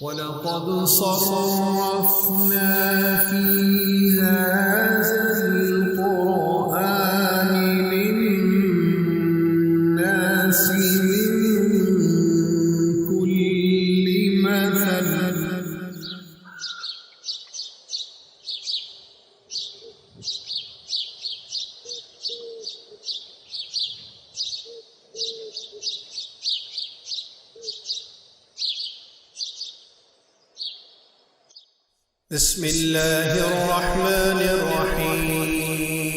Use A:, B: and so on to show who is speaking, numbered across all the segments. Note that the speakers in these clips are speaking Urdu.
A: وَلَقَدْ صَرَّفْنَا فِي هَذَا الْقُرْآنِ لِلنَّاسِ مِنْ كُلِّ مَثَلٍ بسم الله الرحمن الرحيم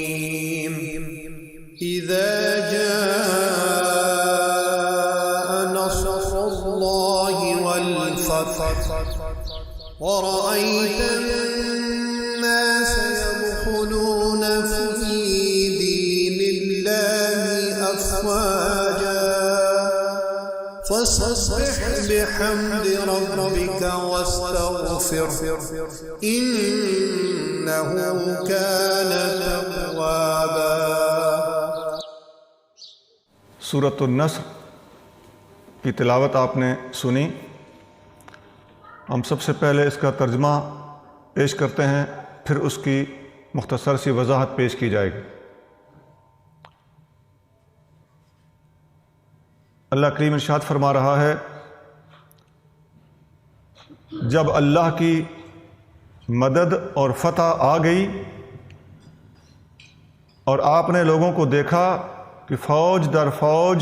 A: إذا جاء نصر الله والفتح ورأيت الناس يدخلون في دين الله أفواجا فسبح بحمد ربك واستغفر إنه كان توابا۔
B: سورۃ النصر کی تلاوت آپ نے سنی۔ ہم سب سے پہلے اس کا ترجمہ پیش کرتے ہیں، پھر اس کی مختصر سی وضاحت پیش کی جائے گی۔ اللہ کریم ارشاد فرما رہا ہے، جب اللہ کی مدد اور فتح آ گئی اور آپ نے لوگوں کو دیکھا کہ فوج در فوج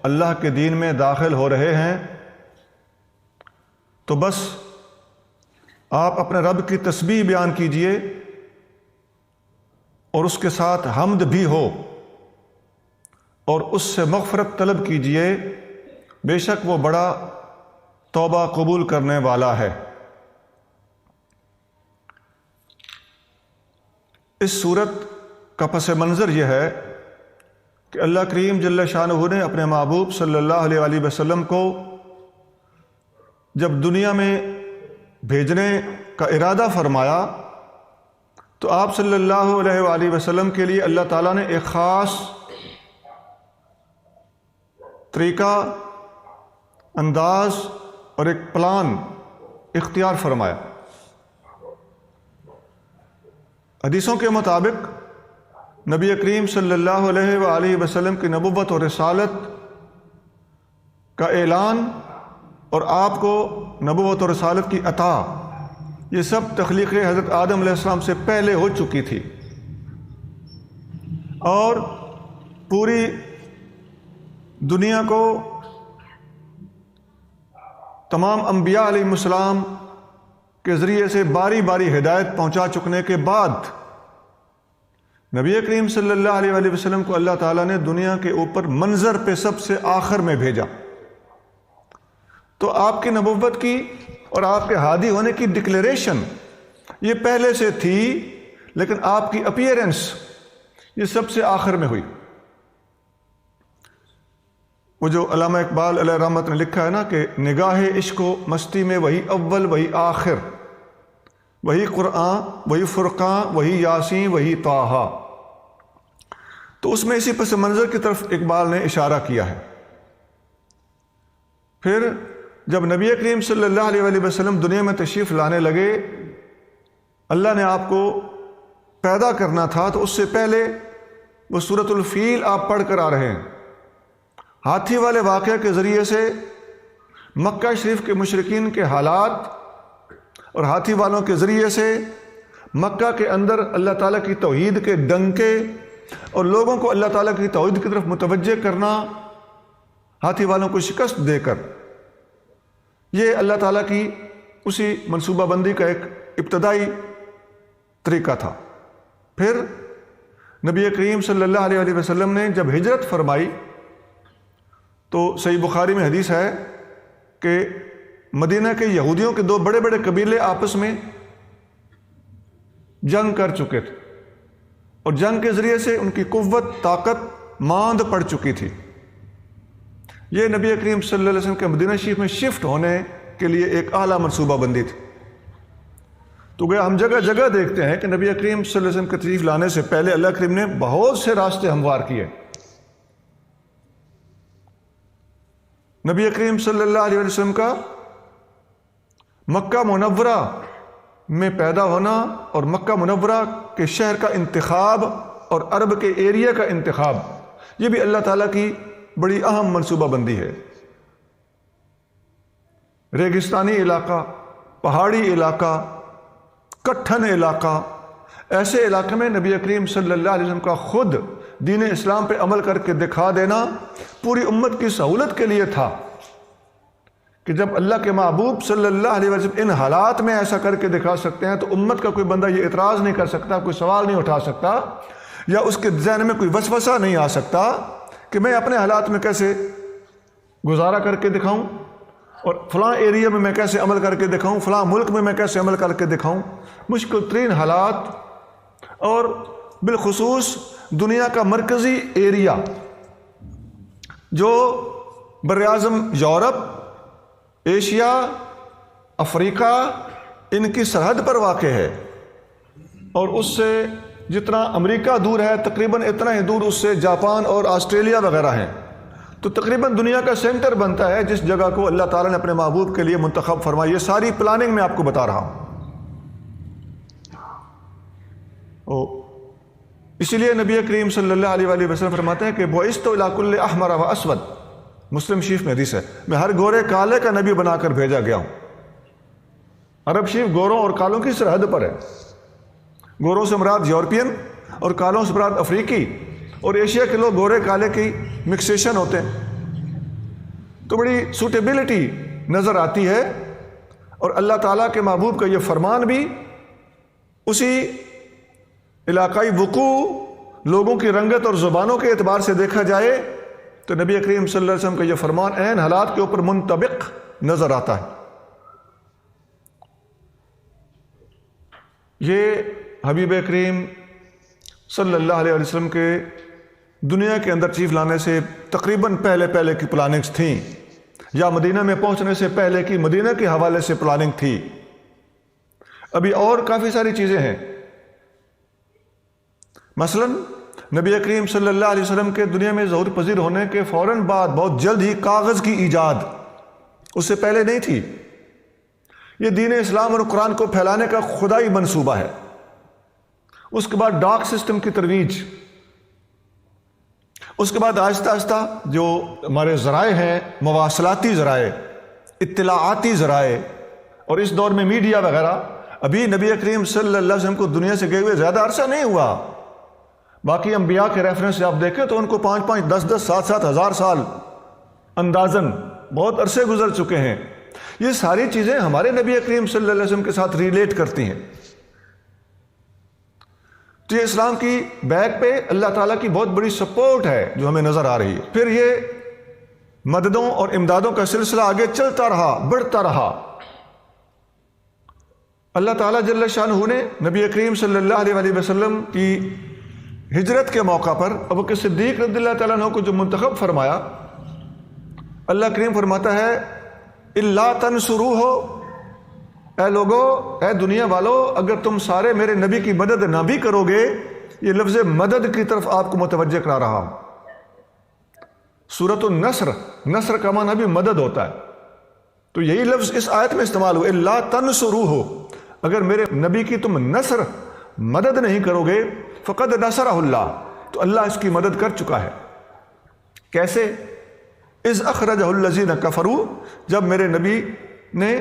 B: اللہ کے دین میں داخل ہو رہے ہیں، تو بس آپ اپنے رب کی تسبیح بیان کیجئے اور اس کے ساتھ حمد بھی ہو اور اس سے مغفرت طلب کیجئے، بے شک وہ بڑا توبہ قبول کرنے والا ہے۔ اس صورت کا پس منظر یہ ہے کہ اللہ کریم جل شانہ نے اپنے محبوب صلی اللہ علیہ وآلہ وسلم کو جب دنیا میں بھیجنے کا ارادہ فرمایا تو آپ صلی اللہ علیہ وآلہ وسلم کے لیے اللہ تعالیٰ نے ایک خاص طریقہ، انداز اور ایک پلان اختیار فرمایا۔ حدیثوں کے مطابق نبی کریم صلی اللہ علیہ وآلہ وسلم کی نبوت اور رسالت کا اعلان اور آپ کو نبوت اور رسالت کی عطا، یہ سب تخلیق حضرت آدم علیہ السلام سے پہلے ہو چکی تھی، اور پوری دنیا کو تمام انبیاء علیہ السلام کے ذریعے سے باری باری ہدایت پہنچا چکنے کے بعد نبی کریم صلی اللہ علیہ وآلہ وسلم کو اللہ تعالیٰ نے دنیا کے اوپر منظر پہ سب سے آخر میں بھیجا۔ تو آپ کی نبوت کی اور آپ کے ہادی ہونے کی ڈکلیریشن یہ پہلے سے تھی، لیکن آپ کی اپیئرنس یہ سب سے آخر میں ہوئی۔ وہ جو علامہ اقبال علیہ رحمت نے لکھا ہے نا کہ نگاہ عشق و مستی میں وہی اول وہی آخر، وہی قرآن وہی فرقان وہی یاسین وہی طٰہٰ، تو اس میں اسی پس منظر کی طرف اقبال نے اشارہ کیا ہے۔ پھر جب نبی کریم صلی اللہ علیہ وآلہ وسلم دنیا میں تشریف لانے لگے، اللہ نے آپ کو پیدا کرنا تھا، تو اس سے پہلے وہ سورۃ الفیل آپ پڑھ کر آ رہے ہیں۔ ہاتھی والے واقعے کے ذریعے سے مکہ شریف کے مشرکین کے حالات اور ہاتھی والوں کے ذریعے سے مکہ کے اندر اللہ تعالیٰ کی توحید کے ڈنکے اور لوگوں کو اللہ تعالیٰ کی توحید کی طرف متوجہ کرنا، ہاتھی والوں کو شکست دے کر، یہ اللہ تعالیٰ کی اسی منصوبہ بندی کا ایک ابتدائی طریقہ تھا۔ پھر نبی کریم صلی اللہ علیہ وآلہ وسلم نے جب ہجرت فرمائی تو صحیح بخاری میں حدیث ہے کہ مدینہ کے یہودیوں کے دو بڑے بڑے قبیلے آپس میں جنگ کر چکے تھے، اور جنگ کے ذریعے سے ان کی قوت طاقت ماند پڑ چکی تھی۔ یہ نبی کریم صلی اللہ علیہ وسلم کے مدینہ شریف میں شفٹ ہونے کے لیے ایک اعلیٰ منصوبہ بندی تھی۔ تو گویا ہم جگہ جگہ دیکھتے ہیں کہ نبی کریم صلی اللہ علیہ وسلم کے تشریف لانے سے پہلے اللہ کریم نے بہت سے راستے ہموار کیے۔ نبی کریم صلی اللہ علیہ وسلم کا مکہ منورہ میں پیدا ہونا اور مکہ منورہ کے شہر کا انتخاب اور عرب کے ایریا کا انتخاب، یہ بھی اللہ تعالیٰ کی بڑی اہم منصوبہ بندی ہے۔ ریگستانی علاقہ، پہاڑی علاقہ، کٹھن علاقہ، ایسے علاقے میں نبی کریم صلی اللہ علیہ وسلم کا خود دین اسلام پہ عمل کر کے دکھا دینا پوری امت کی سہولت کے لیے تھا کہ جب اللہ کے محبوب صلی اللہ علیہ وسلم ان حالات میں ایسا کر کے دکھا سکتے ہیں تو امت کا کوئی بندہ یہ اعتراض نہیں کر سکتا، کوئی سوال نہیں اٹھا سکتا، یا اس کے ذہن میں کوئی وسوسہ نہیں آ سکتا کہ میں اپنے حالات میں کیسے گزارا کر کے دکھاؤں، اور فلاں ایریا میں کیسے عمل کر کے دکھاؤں، فلاں ملک میں کیسے عمل کر کے دکھاؤں۔ مشکل ترین حالات، اور بالخصوص دنیا کا مرکزی ایریا جو براعظم یورپ، ایشیا، افریقہ، ان کی سرحد پر واقع ہے، اور اس سے جتنا امریکہ دور ہے تقریباً اتنا ہی دور اس سے جاپان اور آسٹریلیا وغیرہ ہیں، تو تقریباً دنیا کا سینٹر بنتا ہے جس جگہ کو اللہ تعالیٰ نے اپنے محبوب کے لیے منتخب فرمایا۔ یہ ساری پلاننگ میں آپ کو بتا رہا ہوں۔ اسی لیے نبی کریم صلی اللہ علیہ وآلہ وسلم فرماتے ہیں کہ بعثت الی کل احمر و اسود، مسلم شریف میں حدیث ہے، میں ہر گورے کالے کا نبی بنا کر بھیجا گیا ہوں۔ عرب شریف گوروں اور کالوں کی سرحد پر ہے، گوروں سے مراد یورپین اور کالوں سے مراد افریقی، اور ایشیا کے لوگ گورے کالے کی مکسیشن ہوتے ہیں، تو بڑی سوٹیبلٹی نظر آتی ہے۔ اور اللہ تعالیٰ کے محبوب کا یہ فرمان بھی اسی علاقائی وقوع، لوگوں کی رنگت اور زبانوں کے اعتبار سے دیکھا جائے تو نبی کریم صلی اللہ علیہ وسلم کا یہ فرمان عین حالات کے اوپر منطبق نظر آتا ہے۔ یہ حبیب کریم صلی اللہ علیہ وسلم کے دنیا کے اندر تشریف لانے سے تقریباً پہلے کی پلاننگز تھیں، یا مدینہ میں پہنچنے سے پہلے کی مدینہ کے حوالے سے پلاننگ تھی۔ ابھی اور کافی ساری چیزیں ہیں، مثلا نبی کریم صلی اللہ علیہ وسلم کے دنیا میں ظہور پذیر ہونے کے فوراً بعد بہت جلد ہی کاغذ کی ایجاد، اس سے پہلے نہیں تھی۔ یہ دین اسلام اور قرآن کو پھیلانے کا خدائی منصوبہ ہے۔ اس کے بعد ڈاک سسٹم کی ترویج، اس کے بعد آہستہ آہستہ جو ہمارے ذرائع ہیں، مواصلاتی ذرائع، اطلاعاتی ذرائع، اور اس دور میں میڈیا وغیرہ، ابھی نبی کریم صلی اللہ علیہ وسلم کو دنیا سے گئے ہوئے زیادہ عرصہ نہیں ہوا۔ باقی انبیاء کے ریفرنس سے آپ دیکھیں تو ان کو 5-5, 10-10, 7-7 ہزار سال اندازاً بہت عرصے گزر چکے ہیں۔ یہ ساری چیزیں ہمارے نبی کریم صلی اللہ علیہ وسلم کے ساتھ ریلیٹ کرتی ہیں۔ تو یہ اسلام کی بیک پہ اللہ تعالیٰ کی بہت بڑی سپورٹ ہے جو ہمیں نظر آ رہی ہے۔ پھر یہ مددوں اور امدادوں کا سلسلہ آگے چلتا رہا، بڑھتا رہا۔ اللہ تعالیٰ جل شانہ نے نبی کریم صلی اللہ علیہ وآلہ وسلم کی ہجرت کے موقع پر ابوبکر صدیق رضی اللہ تعالیٰ عنہ کو جو منتخب فرمایا، اللہ کریم فرماتا ہے الا تنصروہ، اے لوگو، اے دنیا والو، اگر تم سارے میرے نبی کی مدد نہ بھی کرو گے، یہ لفظ مدد کی طرف آپ کو متوجہ کرا رہا ہوں۔ سورۃ النصر، نصر کا معنی بھی مدد ہوتا ہے، تو یہی لفظ اس آیت میں استعمال ہوا، الا تنصروہ، اگر میرے نبی کی تم نصر، مدد نہیں کرو گے، فقد نصرہ اللہ، تو اللہ اس کی مدد کر چکا ہے۔ کیسے؟ اذ اخرجہ الذین کفروا، جب میرے نبی نے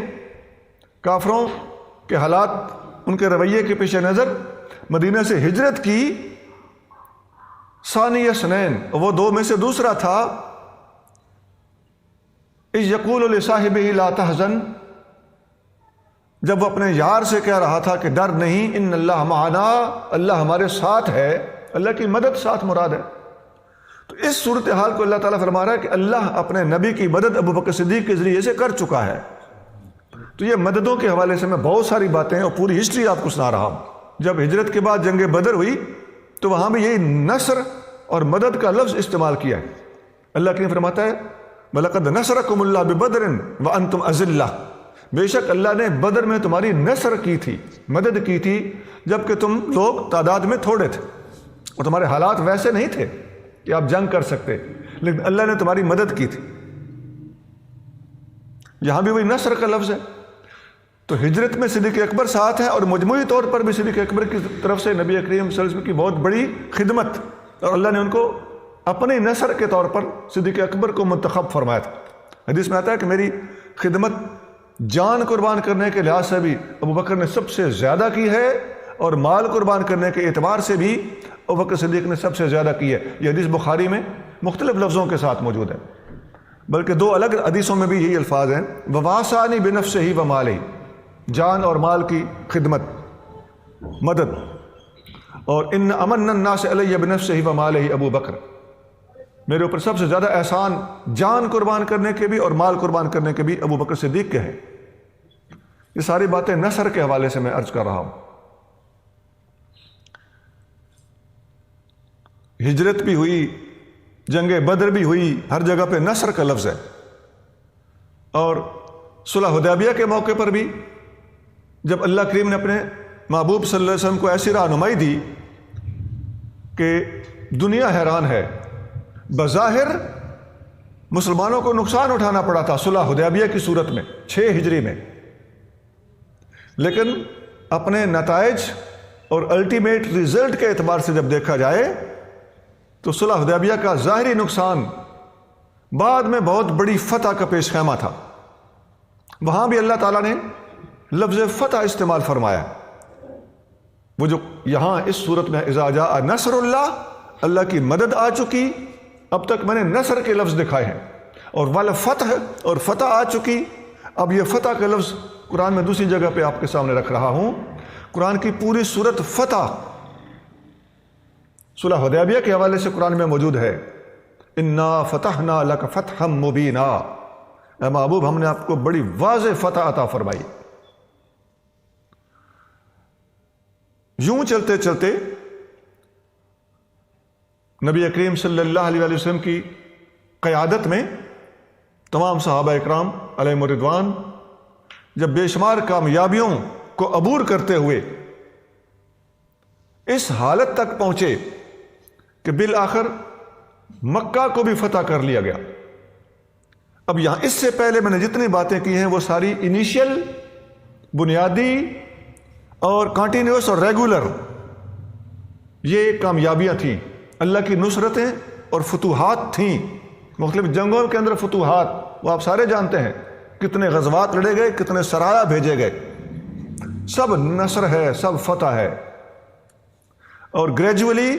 B: کافروں کے حالات، ان کے رویے کے پیش نظر مدینہ سے ہجرت کی، ثانی اثنین، وہ دو میں سے دوسرا تھا، اذ یقول لصاحبہ لا تحزن، جب وہ اپنے یار سے کہہ رہا تھا کہ ڈر نہیں، ان اللہ معنا، اللہ ہمارے ساتھ ہے، اللہ کی مدد ساتھ مراد ہے۔ تو اس صورتحال کو اللہ تعالیٰ فرما رہا ہے کہ اللہ اپنے نبی کی مدد ابوبکر صدیق کے ذریعے سے کر چکا ہے۔ تو یہ مددوں کے حوالے سے میں بہت ساری باتیں اور پوری ہسٹری آپ کو سنا رہا ہوں۔ جب ہجرت کے بعد جنگ بدر ہوئی تو وہاں بھی یہی نصر اور مدد کا لفظ استعمال کیا ہے۔ اللہ کریم فرماتا ہے وَلَقَدْ نَصَرَكُمُ اللَّهُ بِبَدْرٍ وَأَنْتُمْ أَذِلَّةٌ، بے شک اللہ نے بدر میں تمہاری نصر کی تھی، مدد کی تھی، جبکہ تم لوگ تعداد میں تھوڑے تھے اور تمہارے حالات ویسے نہیں تھے کہ آپ جنگ کر سکتے، لیکن اللہ نے تمہاری مدد کی تھی۔ یہاں بھی وہی نصر کا لفظ ہے۔ تو ہجرت میں صدیق اکبر ساتھ ہے، اور مجموعی طور پر بھی صدیق اکبر کی طرف سے نبی کریم صلی اللہ علیہ وسلم کی بہت بڑی خدمت، اور اللہ نے ان کو اپنے نصر کے طور پر صدیق اکبر کو منتخب فرمایا تھا۔ حدیث میں آتا ہے کہ میری خدمت جان قربان کرنے کے لحاظ سے بھی ابوبکر نے سب سے زیادہ کی ہے، اور مال قربان کرنے کے اعتبار سے بھی ابوبکر صدیق نے سب سے زیادہ کی ہے۔ یہ حدیث بخاری میں مختلف لفظوں کے ساتھ موجود ہے، بلکہ دو الگ حدیثوں میں بھی یہی الفاظ ہیں، وَوَاسَانِي بِنَفْسِهِ وَمَالِهِ، جان اور مال کی خدمت، مدد، اور ان امن الناس علیہ بنفسه ومالہ ابو بکر، میرے اوپر سب سے زیادہ احسان جان قربان کرنے کے بھی اور مال قربان کرنے کے بھی ابو بکر صدیق کے ہیں۔ یہ ساری باتیں نصر کے حوالے سے میں عرض کر رہا ہوں۔ ہجرت بھی ہوئی، جنگ بدر بھی ہوئی، ہر جگہ پہ نصر کا لفظ ہے، اور صلح حدیبیہ کے موقع پر بھی جب اللہ کریم نے اپنے محبوب صلی اللہ علیہ وسلم کو ایسی رہنمائی دی کہ دنیا حیران ہے، بظاہر مسلمانوں کو نقصان اٹھانا پڑا تھا صلح حدیبیہ کی صورت میں 6 ہجری میں، لیکن اپنے نتائج اور الٹیمیٹ ریزلٹ کے اعتبار سے جب دیکھا جائے تو صلح حدیبیہ کا ظاہری نقصان بعد میں بہت بڑی فتح کا پیش خیمہ تھا۔ وہاں بھی اللہ تعالیٰ نے لفظ فتح استعمال فرمایا، وہ جو یہاں اس صورت میں اذا جاء نصر اللہ، اللہ کی مدد آ چکی، اب تک میں نے نصر کے لفظ دکھائے ہیں، اور والفتح اور فتح آ چکی۔ اب یہ فتح کا لفظ قرآن میں دوسری جگہ پہ آپ کے سامنے رکھ رہا ہوں۔ قرآن کی پوری صورت فتح صلح حدیبیہ کے حوالے سے قرآن میں موجود ہے، انا فتحنا لک فتحا مبینا، اے محبوب ہم نے آپ کو بڑی واضح فتح عطا فرمائی۔ یوں چلتے چلتے نبی کریم صلی اللہ علیہ وسلم کی قیادت میں تمام صحابہ اکرام علیہم الرضوان جب بے شمار کامیابیوں کو عبور کرتے ہوئے اس حالت تک پہنچے کہ بالآخر مکہ کو بھی فتح کر لیا گیا۔ اب یہاں اس سے پہلے میں نے جتنی باتیں کی ہیں وہ ساری انیشیل، بنیادی اور کنٹینیوس اور ریگولر یہ کامیابیاں تھیں، اللہ کی نصرتیں اور فتوحات تھیں، مختلف جنگوں کے اندر فتوحات، وہ آپ سارے جانتے ہیں، کتنے غزوات لڑے گئے، کتنے سرایا بھیجے گئے، سب نصر ہے، سب فتح ہے۔ اور گریجولی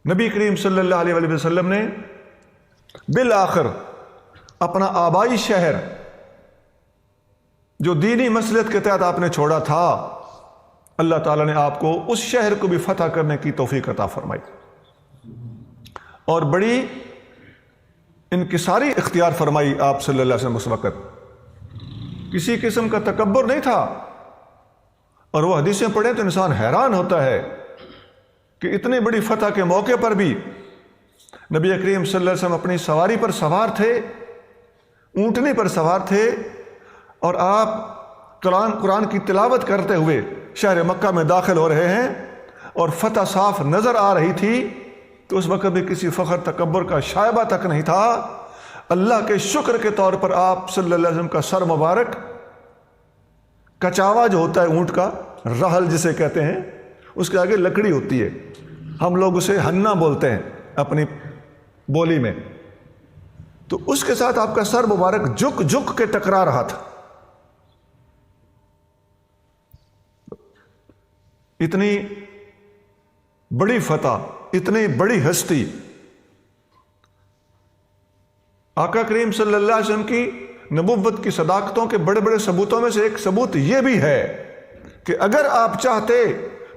B: نبی کریم صلی اللہ علیہ وآلہ وسلم نے بالآخر اپنا آبائی شہر جو دینی مصلحت کے تحت آپ نے چھوڑا تھا، اللہ تعالیٰ نے آپ کو اس شہر کو بھی فتح کرنے کی توفیق عطا فرمائی، اور بڑی انکساری اختیار فرمائی آپ صلی اللہ علیہ وسلم اس وقت۔ کسی قسم کا تکبر نہیں تھا، اور وہ حدیثیں پڑھیں تو انسان حیران ہوتا ہے کہ اتنی بڑی فتح کے موقع پر بھی نبی کریم صلی اللہ علیہ وسلم اپنی سواری پر سوار تھے، اونٹنی پر سوار تھے، اور آپ قرآن کی تلاوت کرتے ہوئے شہر مکہ میں داخل ہو رہے ہیں، اور فتح صاف نظر آ رہی تھی، تو اس وقت بھی کسی فخر تکبر کا شائبہ تک نہیں تھا۔ اللہ کے شکر کے طور پر آپ صلی اللہ علیہ وسلم کا سر مبارک، کچاوا جو ہوتا ہے اونٹ کا، رحل جسے کہتے ہیں، اس کے آگے لکڑی ہوتی ہے، ہم لوگ اسے ہنہ بولتے ہیں اپنی بولی میں، تو اس کے ساتھ آپ کا سر مبارک جھک جھک کے ٹکرا رہا تھا۔ اتنی بڑی فتح، اتنی بڑی ہستی، آقا کریم صلی اللہ علیہ وسلم کی نبوت کی صداقتوں کے بڑے بڑے ثبوتوں میں سے ایک ثبوت یہ بھی ہے کہ اگر آپ چاہتے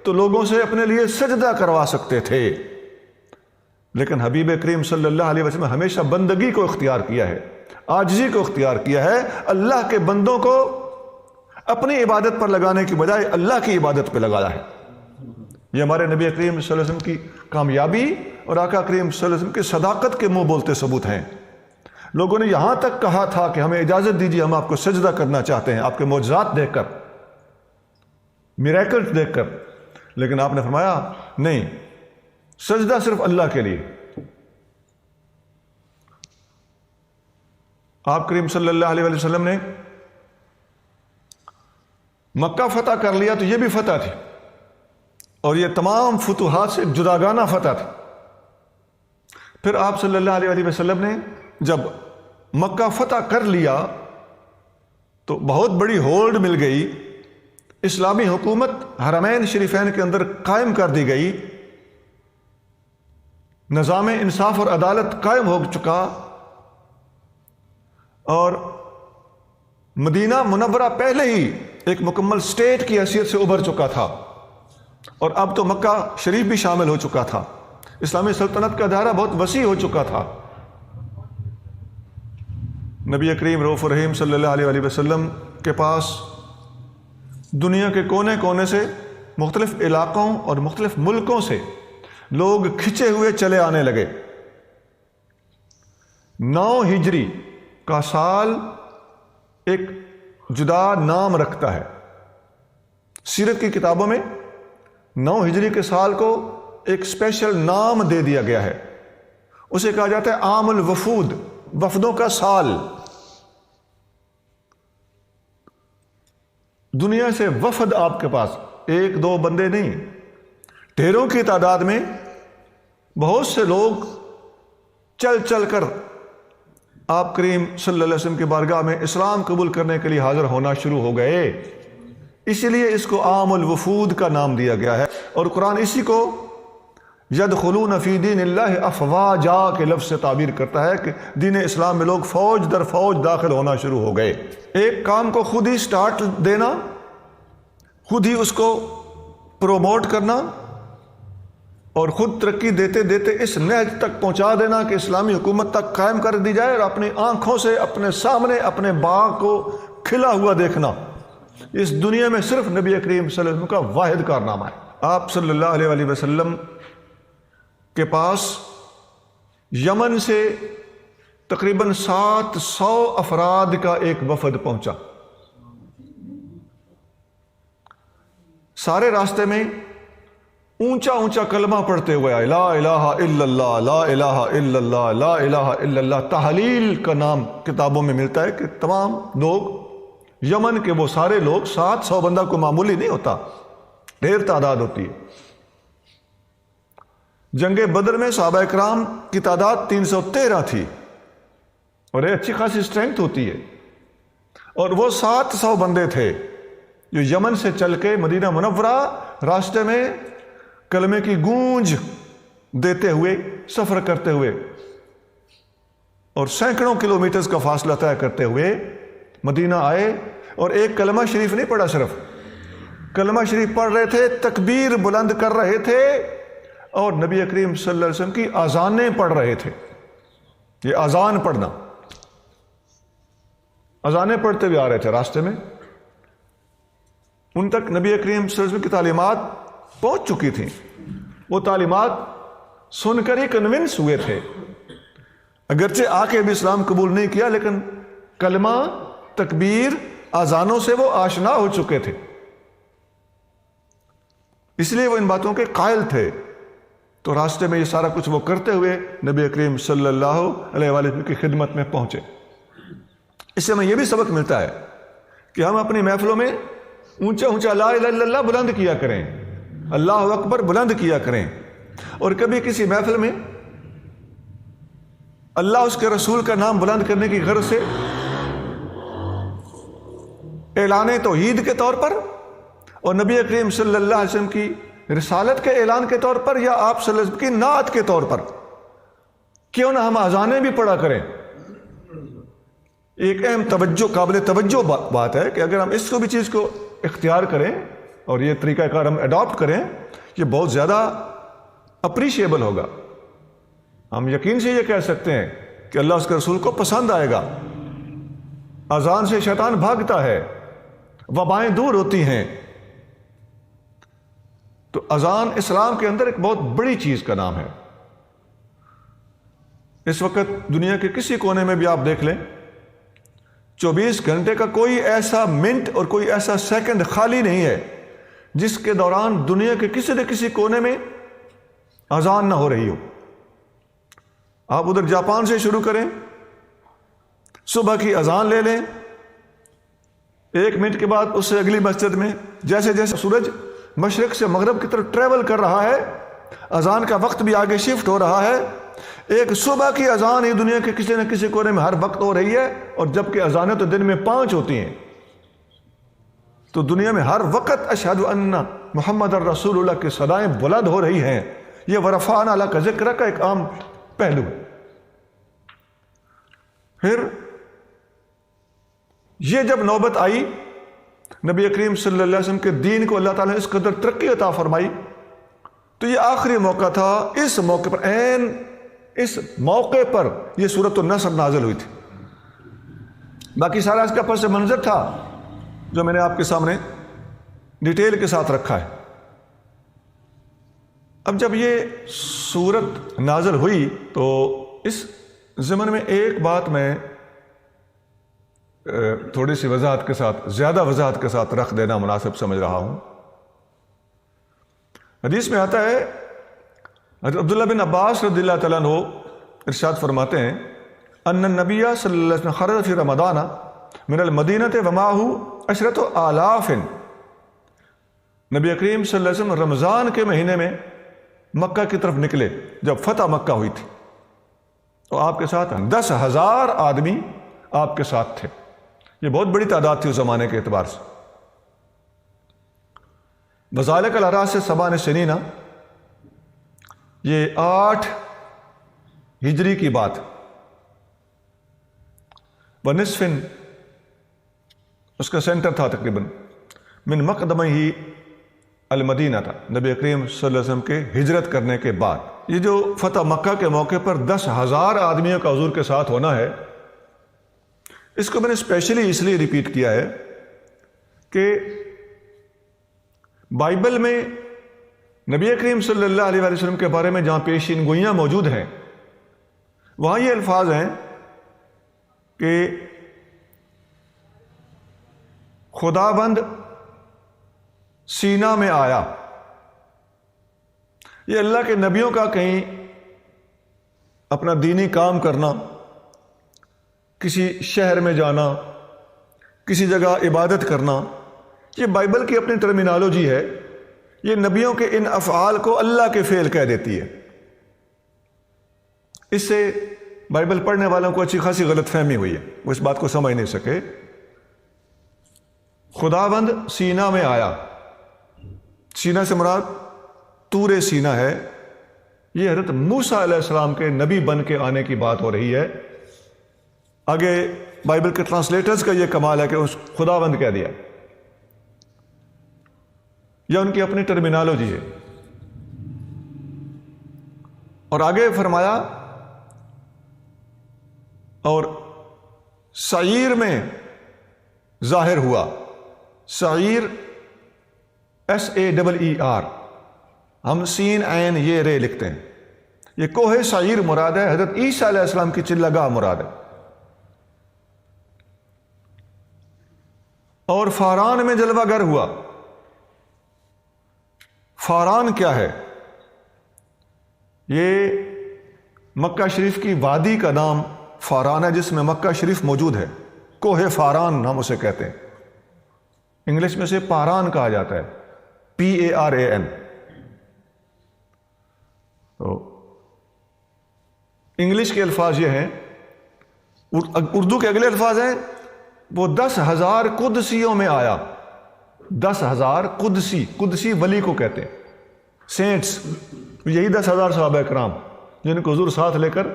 B: تو لوگوں سے اپنے لیے سجدہ کروا سکتے تھے، لیکن حبیب کریم صلی اللہ علیہ وسلم ہمیشہ بندگی کو اختیار کیا ہے، عاجزی کو اختیار کیا ہے، اللہ کے بندوں کو اپنی عبادت پر لگانے کی بجائے اللہ کی عبادت پہ لگایا ہے۔ یہ ہمارے نبی کریم صلی اللہ علیہ وسلم کی کامیابی اور آقا کریم صلی اللہ علیہ وسلم کی صداقت کے منہ بولتے ثبوت ہیں۔ لوگوں نے یہاں تک کہا تھا کہ ہمیں اجازت دیجیے، ہم آپ کو سجدہ کرنا چاہتے ہیں آپ کے معجزات دیکھ کر، میریکلز دیکھ کر، لیکن آپ نے فرمایا نہیں، سجدہ صرف اللہ کے لیے۔ آپ کریم صلی اللہ علیہ وسلم نے مکہ فتح کر لیا تو یہ بھی فتح تھی، اور یہ تمام فتوحات سے جداگانہ فتح تھی۔ پھر آپ صلی اللہ علیہ وسلم نے جب مکہ فتح کر لیا تو بہت بڑی ہولڈ مل گئی، اسلامی حکومت حرمین شریفین کے اندر قائم کر دی گئی، نظام انصاف اور عدالت قائم ہو چکا، اور مدینہ منورہ پہلے ہی ایک مکمل سٹیٹ کی حیثیت سے ابھر چکا تھا، اور اب تو مکہ شریف بھی شامل ہو چکا تھا، اسلامی سلطنت کا دائرہ بہت وسیع ہو چکا تھا۔ نبی کریم رؤوف الرحیم صلی اللہ علیہ وسلم کے پاس دنیا کے کونے کونے سے، مختلف علاقوں اور مختلف ملکوں سے لوگ کھچے ہوئے چلے آنے لگے۔ 9 ہجری کا سال ایک جدا نام رکھتا ہے، سیرت کی کتابوں میں 9 ہجری کے سال کو ایک اسپیشل نام دے دیا گیا ہے، اسے کہا جاتا ہے عام الوفود، وفدوں کا سال۔ دنیا سے وفد آپ کے پاس 1-2 بندے نہیں، ڈھیروں کی تعداد میں بہت سے لوگ چل چل کر آپ کریم صلی اللہ علیہ وسلم کی بارگاہ میں اسلام قبول کرنے کے لیے حاضر ہونا شروع ہو گئے، اسی لیے اس کو عام الوفود کا نام دیا گیا ہے، اور قرآن اسی کو یدخلون فی دین اللہ افواجا کے لفظ سے تعبیر کرتا ہے کہ دین اسلام میں لوگ فوج در فوج داخل ہونا شروع ہو گئے۔ ایک کام کو خود ہی سٹارٹ دینا، خود ہی اس کو پروموٹ کرنا، اور خود ترقی دیتے دیتے اس نہج تک پہنچا دینا کہ اسلامی حکومت تک قائم کر دی جائے، اور اپنی آنکھوں سے اپنے سامنے اپنے باغ کو کھلا ہوا دیکھنا، اس دنیا میں صرف نبی کریم صلی اللہ علیہ وسلم کا واحد کارنامہ ہے۔ آپ صلی اللہ علیہ وسلم کے پاس یمن سے تقریباً 700 افراد کا ایک وفد پہنچا۔ سارے راستے میں اونچا اونچا کلمہ پڑھتے ہوئے آئے، لا الہ الا اللہ، لا الہ الا اللہ، لا الہ الا اللہ۔ تحلیل کا نام کتابوں میں ملتا ہے کہ تمام لوگ یمن کے وہ سارے لوگ، 700 بندہ کو معمولی نہیں ہوتا، ڈھیر تعداد ہوتی ہے۔ جنگ بدر میں صحابہ اکرام کی تعداد 313 تھی، اور یہ اچھی خاصی اسٹرینتھ ہوتی ہے، اور وہ 700 بندے تھے جو یمن سے چل کے مدینہ منورہ راستے میں کلمے کی گونج دیتے ہوئے، سفر کرتے ہوئے، اور سینکڑوں کلومیٹرز کا فاصلہ طے کرتے ہوئے مدینہ آئے، اور ایک کلمہ شریف نہیں پڑھا، صرف کلمہ شریف پڑھ رہے تھے، تکبیر بلند کر رہے تھے، اور نبی کریم صلی اللہ علیہ وسلم کی اذانیں پڑھ رہے تھے۔ یہ اذان پڑھنا، اذانیں پڑھتے ہوئے آ رہے تھے راستے میں، ان تک نبی کریم صلی اللہ علیہ وسلم کی تعلیمات پہنچ چکی تھیں، وہ تعلیمات سن کر ہی کنونس ہوئے تھے، اگرچہ آ کے بھی اسلام قبول نہیں کیا، لیکن کلمہ، تکبیر، اذانوں سے وہ آشنا ہو چکے تھے، اس لیے وہ ان باتوں کے قائل تھے۔ تو راستے میں یہ سارا کچھ وہ کرتے ہوئے نبی کریم صلی اللہ علیہ وسلم کی خدمت میں پہنچے۔ اس سے ہمیں یہ بھی سبق ملتا ہے کہ ہم اپنی محفلوں میں اونچا اونچا لا الہ الا اللہ بلند کیا کریں، اللہ اکبر بلند کیا کریں، اور کبھی کسی محفل میں اللہ اس کے رسول کا نام بلند کرنے کی غرض سے اعلان توحید کے طور پر، اور نبی کریم صلی اللہ علیہ وسلم کی رسالت کے اعلان کے طور پر، یا آپ صلی اللہ علیہ وسلم کی نعت کے طور پر، کیوں نہ ہم اذانیں بھی پڑھا کریں۔ ایک اہم توجہ، قابل توجہ بات ہے کہ اگر ہم اس کو بھی چیز کو اختیار کریں اور یہ طریقہ کار ہم اڈاپٹ کریں، یہ بہت زیادہ اپریشیبل ہوگا۔ ہم یقین سے یہ کہہ سکتے ہیں کہ اللہ اس کے رسول کو پسند آئے گا۔ اذان سے شیطان بھاگتا ہے، وبائیں دور ہوتی ہیں۔ تو اذان اسلام کے اندر ایک بہت بڑی چیز کا نام ہے۔ اس وقت دنیا کے کسی کونے میں بھی آپ دیکھ لیں، 24 گھنٹے کا کوئی ایسا منٹ اور کوئی ایسا سیکنڈ خالی نہیں ہے جس کے دوران دنیا کے کسی نہ کسی کونے میں اذان نہ ہو رہی ہو۔ آپ ادھر جاپان سے شروع کریں، صبح کی اذان لے لیں، 1 منٹ کے بعد اس سے اگلی مسجد میں جیسے جیسے سورج مشرق سے مغرب کی طرف ٹریول کر رہا ہے، اذان کا وقت بھی آگے شفٹ ہو رہا ہے. ایک صبح کی اذان ہی دنیا کے کسی نہ کسی کونے میں ہر وقت ہو رہی ہے، اور جبکہ اذانیں تو دن میں 5 ہوتی ہیں. تو دنیا میں ہر وقت اشہد ان محمد الرسول اللہ کی صدائیں بلند ہو رہی ہیں. یہ ورفعنا لک ذکرک کا ایک عام پہلو ہے. پھر یہ جب نوبت آئی نبی کریم صلی اللہ علیہ وسلم کے دین کو اللہ تعالیٰ نے اس قدر ترقی عطا فرمائی، تو یہ آخری موقع تھا. اس موقع پر اس موقع پر یہ سورۃ النصر نازل ہوئی تھی. باقی سارا اس کا پس منظر تھا جو میں نے آپ کے سامنے ڈیٹیل کے ساتھ رکھا ہے. اب جب یہ سورت نازل ہوئی تو اس ضمن میں ایک بات میں تھوڑی سی وضاحت کے ساتھ، زیادہ وضاحت کے ساتھ رکھ دینا مناسب سمجھ رہا ہوں. حدیث میں آتا ہے، حضرت عبداللہ بن عباس رضی اللہ تعالیٰ عنہ ارشاد فرماتے ہیں، ان النبی صلی اللہ علیہ وسلم خرج فی رمضان من المدینۃ ومعہ 10,000. نبی کریم صلی اللہ علیہ وسلم رمضان کے مہینے میں مکہ کی طرف نکلے جب فتح مکہ ہوئی تھی، تو آپ کے ساتھ 10,000 آدمی آپ کے ساتھ تھے. یہ بہت بڑی تعداد تھی اس زمانے کے اعتبار سے. بذالک الراس سے 7 سنین، یہ 8 ہجری کی بات. بنصف اس کا سینٹر تھا تقریباً من مقدمہ ہی المدینہ تھا، نبی کریم صلی اللہ علیہ وسلم کے ہجرت کرنے کے بعد. یہ جو فتح مکہ کے موقع پر 10,000 آدمیوں کا حضور کے ساتھ ہونا ہے، اس کو میں نے اسپیشلی اس لیے ریپیٹ کیا ہے کہ بائبل میں نبی کریم صلی اللہ علیہ وسلم کے بارے میں جہاں پیشین گوئیاں موجود ہیں، وہاں یہ الفاظ ہیں کہ خداوند سینا میں آیا. یہ اللہ کے نبیوں کا کہیں اپنا دینی کام کرنا، کسی شہر میں جانا، کسی جگہ عبادت کرنا، یہ بائبل کی اپنی ٹرمینالوجی ہے. یہ نبیوں کے ان افعال کو اللہ کے فعل کہہ دیتی ہے. اس سے بائبل پڑھنے والوں کو اچھی خاصی غلط فہمی ہوئی ہے، وہ اس بات کو سمجھ نہیں سکے. خداوند سینا میں آیا، سینا سے مراد طور سینا ہے. یہ حضرت موسیٰ علیہ السلام کے نبی بن کے آنے کی بات ہو رہی ہے. آگے بائبل کے ٹرانسلیٹرز کا یہ کمال ہے کہ اس خداوند کہہ دیا، یا ان کی اپنی ٹرمینالوجی ہے. اور آگے فرمایا، اور سعیر میں ظاہر ہوا. سعیر SAEER، ہم سین عین یہ رے لکھتے ہیں. یہ کوہ سعیر مراد ہے، حضرت عیسیٰ علیہ السلام کی چلگاہ مراد ہے. اور فاران میں جلوہ گر ہوا. فاران کیا ہے؟ یہ مکہ شریف کی وادی کا نام فاران ہے، جس میں مکہ شریف موجود ہے. کوہ فاران ہم اسے کہتے ہیں. انگلش میں سے پاران کہا جاتا ہے، PARAN. تو انگلش کے الفاظ یہ ہیں. اردو کے اگلے الفاظ ہیں، وہ 10,000 قدسیوں میں آیا. 10,000 قدسی ولی کو کہتے ہیں، سینٹس. یہی 10,000 صحابہ کرام جن کو حضور ساتھ لے کر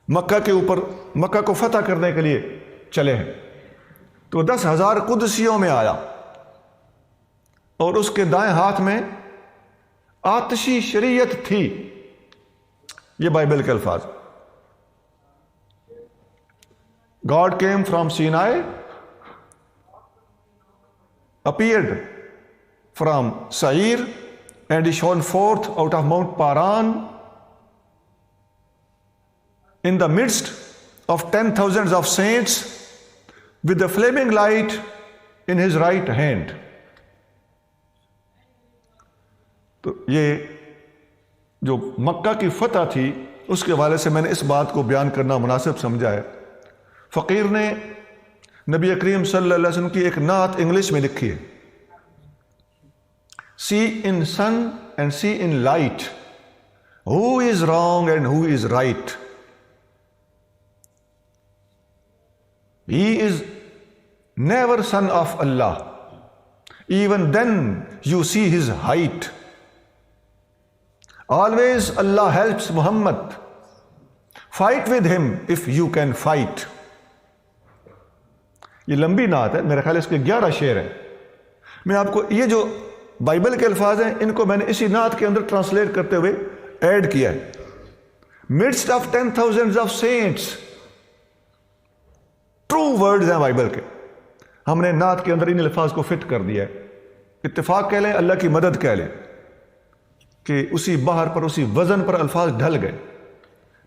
B: مکہ کے اوپر مکہ کو فتح کرنے کے لیے چلے ہیں. تو 10,000 قدسیوں میں آیا، اور اس کے دائیں ہاتھ میں آتشی شریعت تھی. یہ بائبل کے الفاظ. God came from Sinai, appeared from Seir, and he shone forth out of Mount Paran in the midst of 10,000s of saints with the flaming light in his right hand. تو یہ جو مکہ کی فتح تھی اس کے حوالے سے میں نے اس بات کو بیان کرنا مناسب سمجھا ہے. فقیر نے نبی کریم صلی اللہ علیہ وسلم کی ایک نعت انگلش میں لکھی ہے، see in sun and see in light, who is wrong and who is right, he is never son of Allah, even then you see his height, always Allah helps Muhammad, fight with him if you can fight۔ یہ لمبی نعت ہے، میرے خیال اس کے 11 شعر ہیں۔ میں آپ کو یہ جو بائبل کے الفاظ ہیں ان کو میں نے اسی نعت کے اندر ٹرانسلیٹ کرتے ہوئے ایڈ کیا ہے۔ midst of 10,000 of saints، true words ہیں بائبل کے، ہم نے نعت کے اندر ان الفاظ کو فٹ کر دیا ہے۔ اتفاق کہہ لیں، اللہ کی مدد کہہ لیں کہ اسی بہر پر، اسی وزن پر الفاظ ڈھل گئے۔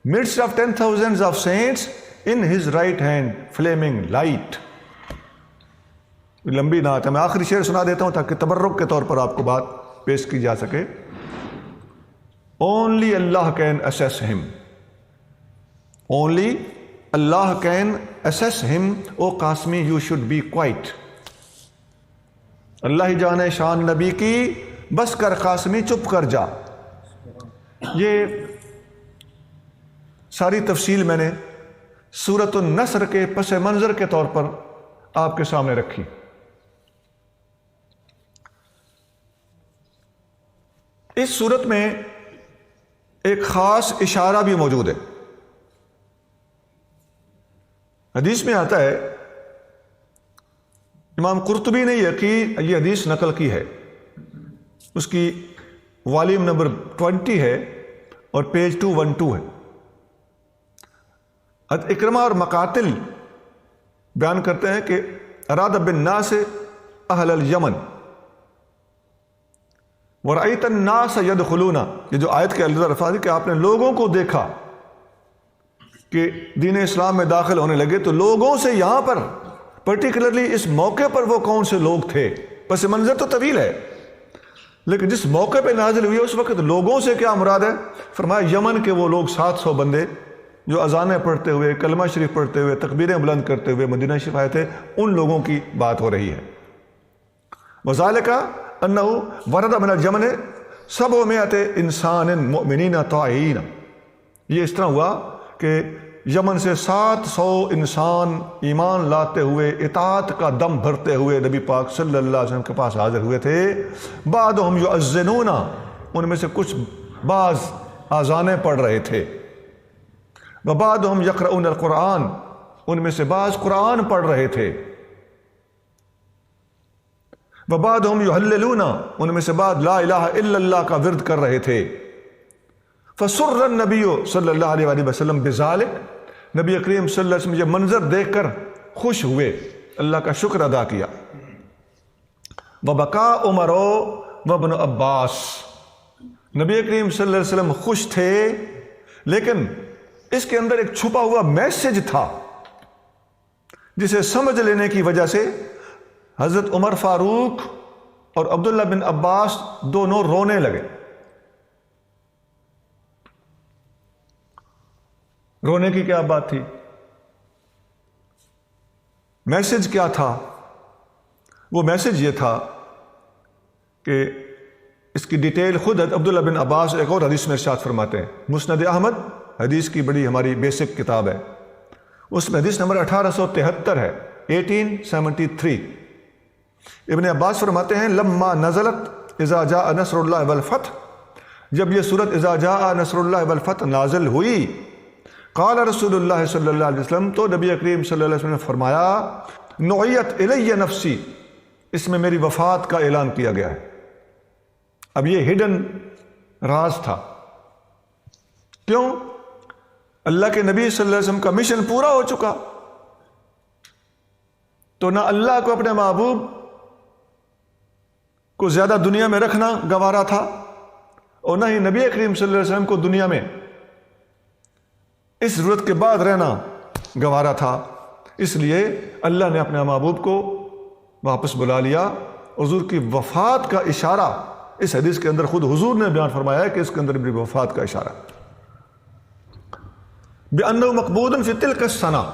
B: midst of 10,000 of saints in his right hand flaming light۔ لمبی نعت ہے، میں آخری شعر سنا دیتا ہوں تاکہ تبرک کے طور پر آپ کو بات پیش کی جا سکے۔ only Allah can assess him، only Allah can assess him، O Qasmi you should be quiet۔ اللہ ہی جانے شان نبی کی، بس کر قاسمی چپ کر جا۔ یہ ساری تفصیل میں نے سورۃ النصر کے پس منظر کے طور پر آپ کے سامنے رکھی۔ اس صورت میں ایک خاص اشارہ بھی موجود ہے۔ حدیث میں آتا ہے، امام قرطبی نے یہ حدیث نقل کی ہے، اس کی والیوم نمبر 20 ہے اور پیج 212 ہے۔ اکرمہ اور مقاتل بیان کرتے ہیں کہ اراد بالناس اہل الیمن ورأیت الناس یدخلون، یہ جو آیت کے الفاظ ہے کہ آپ نے لوگوں کو دیکھا کہ دین اسلام میں داخل ہونے لگے، تو لوگوں سے یہاں پر پرٹیکولرلی اس موقع پر وہ کون سے لوگ تھے؟ پس منظر تو طویل ہے، لیکن جس موقع پہ نازل ہوئی اس وقت لوگوں سے کیا مراد ہے؟ فرمایا یمن کے وہ لوگ 700 بندے جو اذانیں پڑھتے ہوئے، کلمہ شریف پڑھتے ہوئے، تکبیریں بلند کرتے ہوئے مدینہ شریف آئے تھے، ان لوگوں کی بات ہو رہی ہے۔ وذالک انہ ورد من الجمن 700 انسان مؤمنین طائعین، یہ اس طرح ہوا کہ یمن سے 700 انسان ایمان لاتے ہوئے، اطاعت کا دم بھرتے ہوئے نبی پاک صلی اللہ علیہ وسلم کے پاس حاضر ہوئے تھے۔ بعضهم یؤذنون، ان میں سے کچھ بعض اذانیں پڑھ رہے تھے۔ وبعضهم یقرؤون القرآن، ان میں سے بعض قرآن پڑھ رہے تھے۔ وبعضهم یحللون، ان میں سے بعض لا الہ الا اللہ کا ورد کر رہے تھے۔ فسر النبی صلی اللہ علیہ وآلہ وسلم بذالک، نبی کریم صلی اللہ علیہ وسلم یہ منظر دیکھ کر خوش ہوئے، اللہ کا شکر ادا کیا۔ وبکا عمر وابن عباس، نبی کریم صلی اللہ علیہ وسلم خوش تھے، لیکن اس کے اندر ایک چھپا ہوا میسج تھا جسے سمجھ لینے کی وجہ سے حضرت عمر فاروق اور عبداللہ بن عباس دونوں رونے لگے۔ رونے کی کیا بات تھی؟ میسج کیا تھا؟ وہ میسج یہ تھا کہ اس کی ڈیٹیل خود عبداللہ بن عباس ایک اور حدیث میں ارشاد فرماتے ہیں، مسند احمد حدیث کی بڑی ہماری بیسک کتاب ہے، اس میں حدیث نمبر 1873 ہے، 1873۔ ابن عباس فرماتے ہیں لما نزلت اذا جاء نصر اللہ والفتح، جب یہ سورت اذا جاء نصر اللہ والفتح نازل ہوئی، قال رسول اللہ صلی اللہ علیہ وسلم، تو نبی کریم صلی اللہ علیہ وسلم نے فرمایا نعیت الی نفسی، اس میں میری وفات کا اعلان کیا گیا ہے۔ اب یہ ہڈن راز تھا، کیوں؟ اللہ کے نبی صلی اللہ علیہ وسلم کا مشن پورا ہو چکا، تو نہ اللہ کو اپنے محبوب کو زیادہ دنیا میں رکھنا گوارا تھا، اور نہ ہی نبی کریم صلی اللہ علیہ وسلم کو دنیا میں اس ضرورت کے بعد رہنا گوارا تھا۔ اس لیے اللہ نے اپنے محبوب کو واپس بلا لیا۔ حضور کی وفات کا اشارہ اس حدیث کے اندر خود حضور نے بیان فرمایا ہے کہ اس کے اندر بھی وفات کا اشارہ، بِأَنَّهُ مَقْبُودٌ فِي تِلْكَ السَّنَةِ،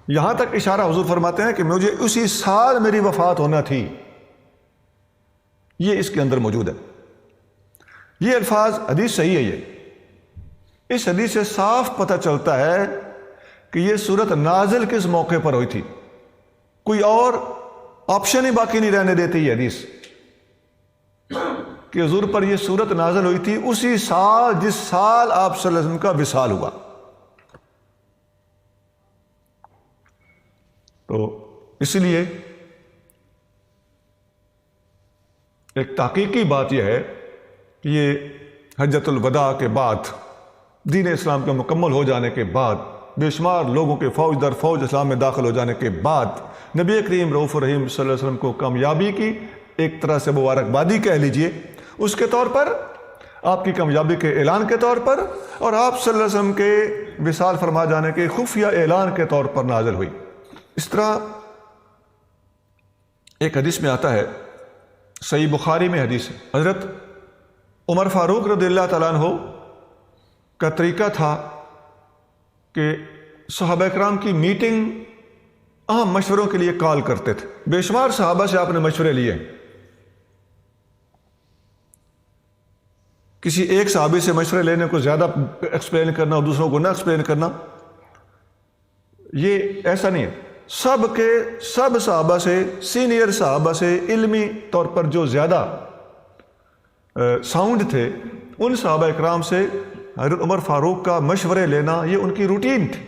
B: یہاں تک اشارہ حضور فرماتے ہیں کہ مجھے اسی سال میری وفات ہونا تھی. یہ اس کے اندر موجود ہے. یہ الفاظ حدیث صحیح ہے. اس حدیث سے صاف پتہ چلتا ہے کہ یہ صورت نازل کس موقع پر ہوئی تھی. کوئی اور آپشن ہی باقی نہیں رہنے دیتی یہ حدیث کہ حضور پر یہ صورت نازل ہوئی تھی اسی سال جس سال آپ صلی اللہ علیہ وسلم کا وصال ہوا. تو اس لیے ایک تحقیقی بات یہ ہے کہ یہ حجۃ الوداع کے بعد، دین اسلام کے مکمل ہو جانے کے بعد، بے شمار لوگوں کے فوج در فوج اسلام میں داخل ہو جانے کے بعد نبی کریم رؤوف الرحیم صلی اللہ علیہ وسلم کو کامیابی کی ایک طرح سے مبارکبادی کہہ لیجئے اس کے طور پر، آپ کی کامیابی کے اعلان کے طور پر، اور آپ صلی اللہ علیہ وسلم کے وصال فرما جانے کے خفیہ اعلان کے طور پر نازل ہوئی. اس طرح ایک حدیث میں آتا ہے، صحیح بخاری میں حدیث ہے، حضرت عمر فاروق رضی اللہ تعالیٰ عنہ کا طریقہ تھا کہ صحابہ کرام کی میٹنگ اہم مشوروں کے لیے کال کرتے تھے. بے شمار صحابہ سے آپ نے مشورے لیے. کسی ایک صحابی سے مشورے لینے کو زیادہ ایکسپلین کرنا اور دوسروں کو نہ ایکسپلین کرنا، یہ ایسا نہیں ہے. سب صحابہ سے، سینئر صحابہ سے، علمی طور پر جو زیادہ ساؤنڈ تھے، ان صحابہ اکرام سے حضرت عمر فاروق کا مشورے لینا یہ ان کی روٹین تھی.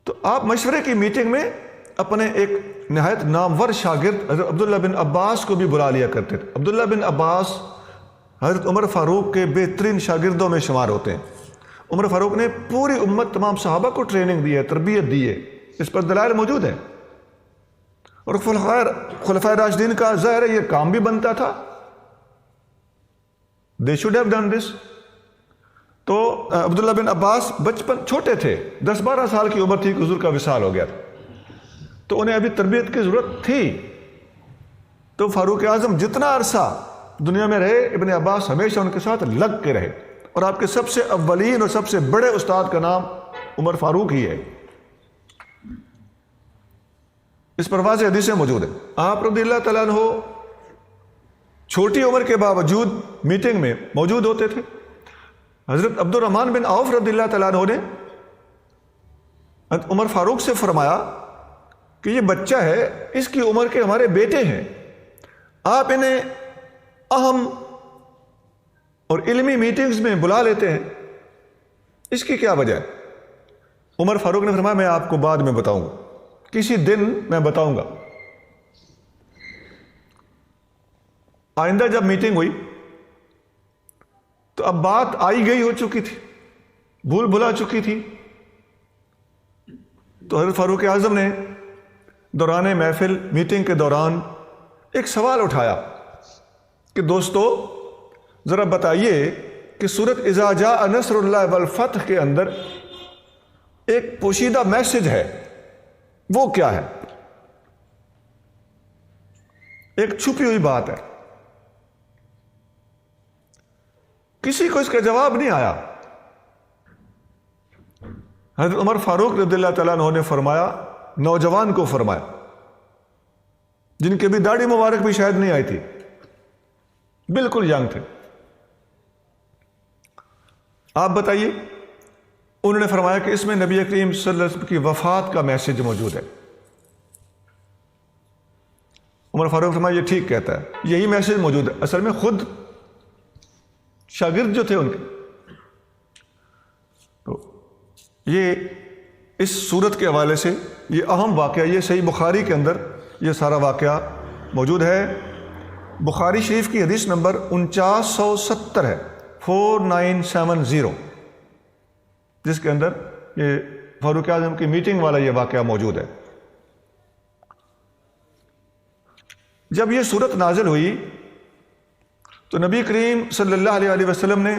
B: تو آپ مشورے کی میٹنگ میں اپنے ایک نہایت نامور شاگرد حضرت عبداللہ بن عباس کو بھی بلا لیا کرتے تھے. عبداللہ بن عباس حضرت عمر فاروق کے بہترین شاگردوں میں شمار ہوتے ہیں. عمر فاروق نے پوری امت، تمام صحابہ کو ٹریننگ دی ہے، تربیت دی ہے. اس پر دلائل موجود ہیں. اور خلفائے راشدین کا ظاہر ہے یہ کام بھی بنتا تھا. They should have done this. تو عبداللہ بن عباس بچپن چھوٹے تھے، 10-12 سال کی عمر تھی کہ حضور کا وصال ہو گیا تھا. تو انہیں ابھی تربیت کی ضرورت تھی. تو فاروق اعظم جتنا عرصہ دنیا میں رہے، ابن عباس ہمیشہ ان کے ساتھ لگ کے رہے. اور آپ کے سب سے اولین اور سب سے بڑے استاد کا نام عمر فاروق ہی ہے. اس پر واضح حدیثیں موجود ہیں. آپ رضی اللہ تعالیٰ عنہ چھوٹی عمر کے باوجود میٹنگ میں موجود ہوتے تھے. حضرت عبد الرحمن بن عوف رضی اللہ تعالیٰ عنہ نے عمر فاروق سے فرمایا کہ یہ بچہ ہے، اس کی عمر کے ہمارے بیٹے ہیں، آپ انہیں اہم اور علمی میٹنگز میں بلا لیتے ہیں، اس کی کیا وجہ ہے؟ عمر فاروق نے فرمایا میں آپ کو بعد میں بتاؤں گا، کسی دن میں بتاؤں گا. آئندہ جب میٹنگ ہوئی تو اب بات آئی گئی ہو چکی تھی، بھول بھلا چکی تھی. تو حضرت فاروق اعظم نے دوران محفل میٹنگ کے دوران ایک سوال اٹھایا کہ دوستو ذرا بتائیے کہ سورۃ اذا جاء نصر اللہ والفتح کے اندر ایک پوشیدہ میسج ہے، وہ کیا ہے؟ ایک چھپی ہوئی بات ہے. کسی کو اس کا جواب نہیں آیا. حضرت عمر فاروق رضی اللہ تعالیٰ عنہ نے فرمایا، نوجوان کو فرمایا جن کے بھی داڑھی مبارک بھی شاید نہیں آئی تھی، بالکل ینگ تھے، آپ بتائیے. انہوں نے فرمایا کہ اس میں نبی کریم صلی اللہ علیہ وسلم کی وفات کا میسج موجود ہے. عمر فاروق فرمایا یہ ٹھیک کہتا ہے، یہی میسج موجود ہے. اصل میں خود شاگرد جو تھے ان کے، تو یہ اس صورت کے حوالے سے یہ اہم واقعہ، یہ صحیح بخاری کے اندر یہ سارا واقعہ موجود ہے. بخاری شریف کی حدیث نمبر 4970 ہے، 4970، جس کے اندر یہ فاروق اعظم کی میٹنگ والا یہ واقعہ موجود ہے. جب یہ صورت نازل ہوئی تو نبی کریم صلی اللہ علیہ وسلم نے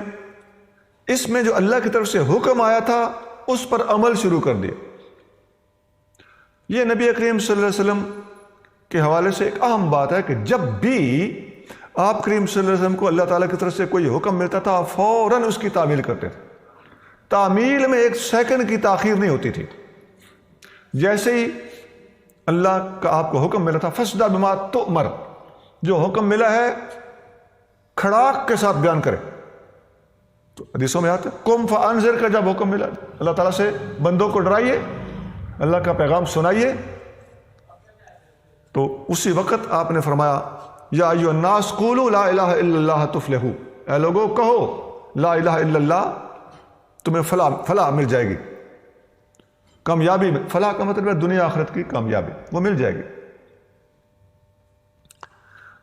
B: اس میں جو اللہ کی طرف سے حکم آیا تھا اس پر عمل شروع کر دیا. یہ نبی کریم صلی اللہ علیہ وسلم کے حوالے سے ایک اہم بات ہے کہ جب بھی آپ کریم صلی اللہ علیہ وسلم کو اللہ تعالیٰ کی طرف سے کوئی حکم ملتا تھا آپ فوراً اس کی تعمیل کرتے تھے. تعمیل میں ایک سیکنڈ کی تاخیر نہیں ہوتی تھی. جیسے ہی اللہ کا آپ کو حکم ملا تھا فصدع بما تؤمر، جو حکم ملا ہے کھڑاک کے ساتھ بیان کرے. تو حدیثوں میں آتا ہے قم فانذر کا جب حکم ملا اللہ تعالیٰ سے بندوں کو ڈرائیے، اللہ کا پیغام سنائیے، تو اسی وقت آپ نے فرمایا یا ایھا الناس قولوا لا الہ الا اللہ تفلحوا، اے لوگوں کہو لا الہ الا اللہ، تمہیں فلاح مل جائے گی، کامیابی میں. فلاح کا مطلب ہے دنیا آخرت کی کامیابی، وہ مل جائے گی.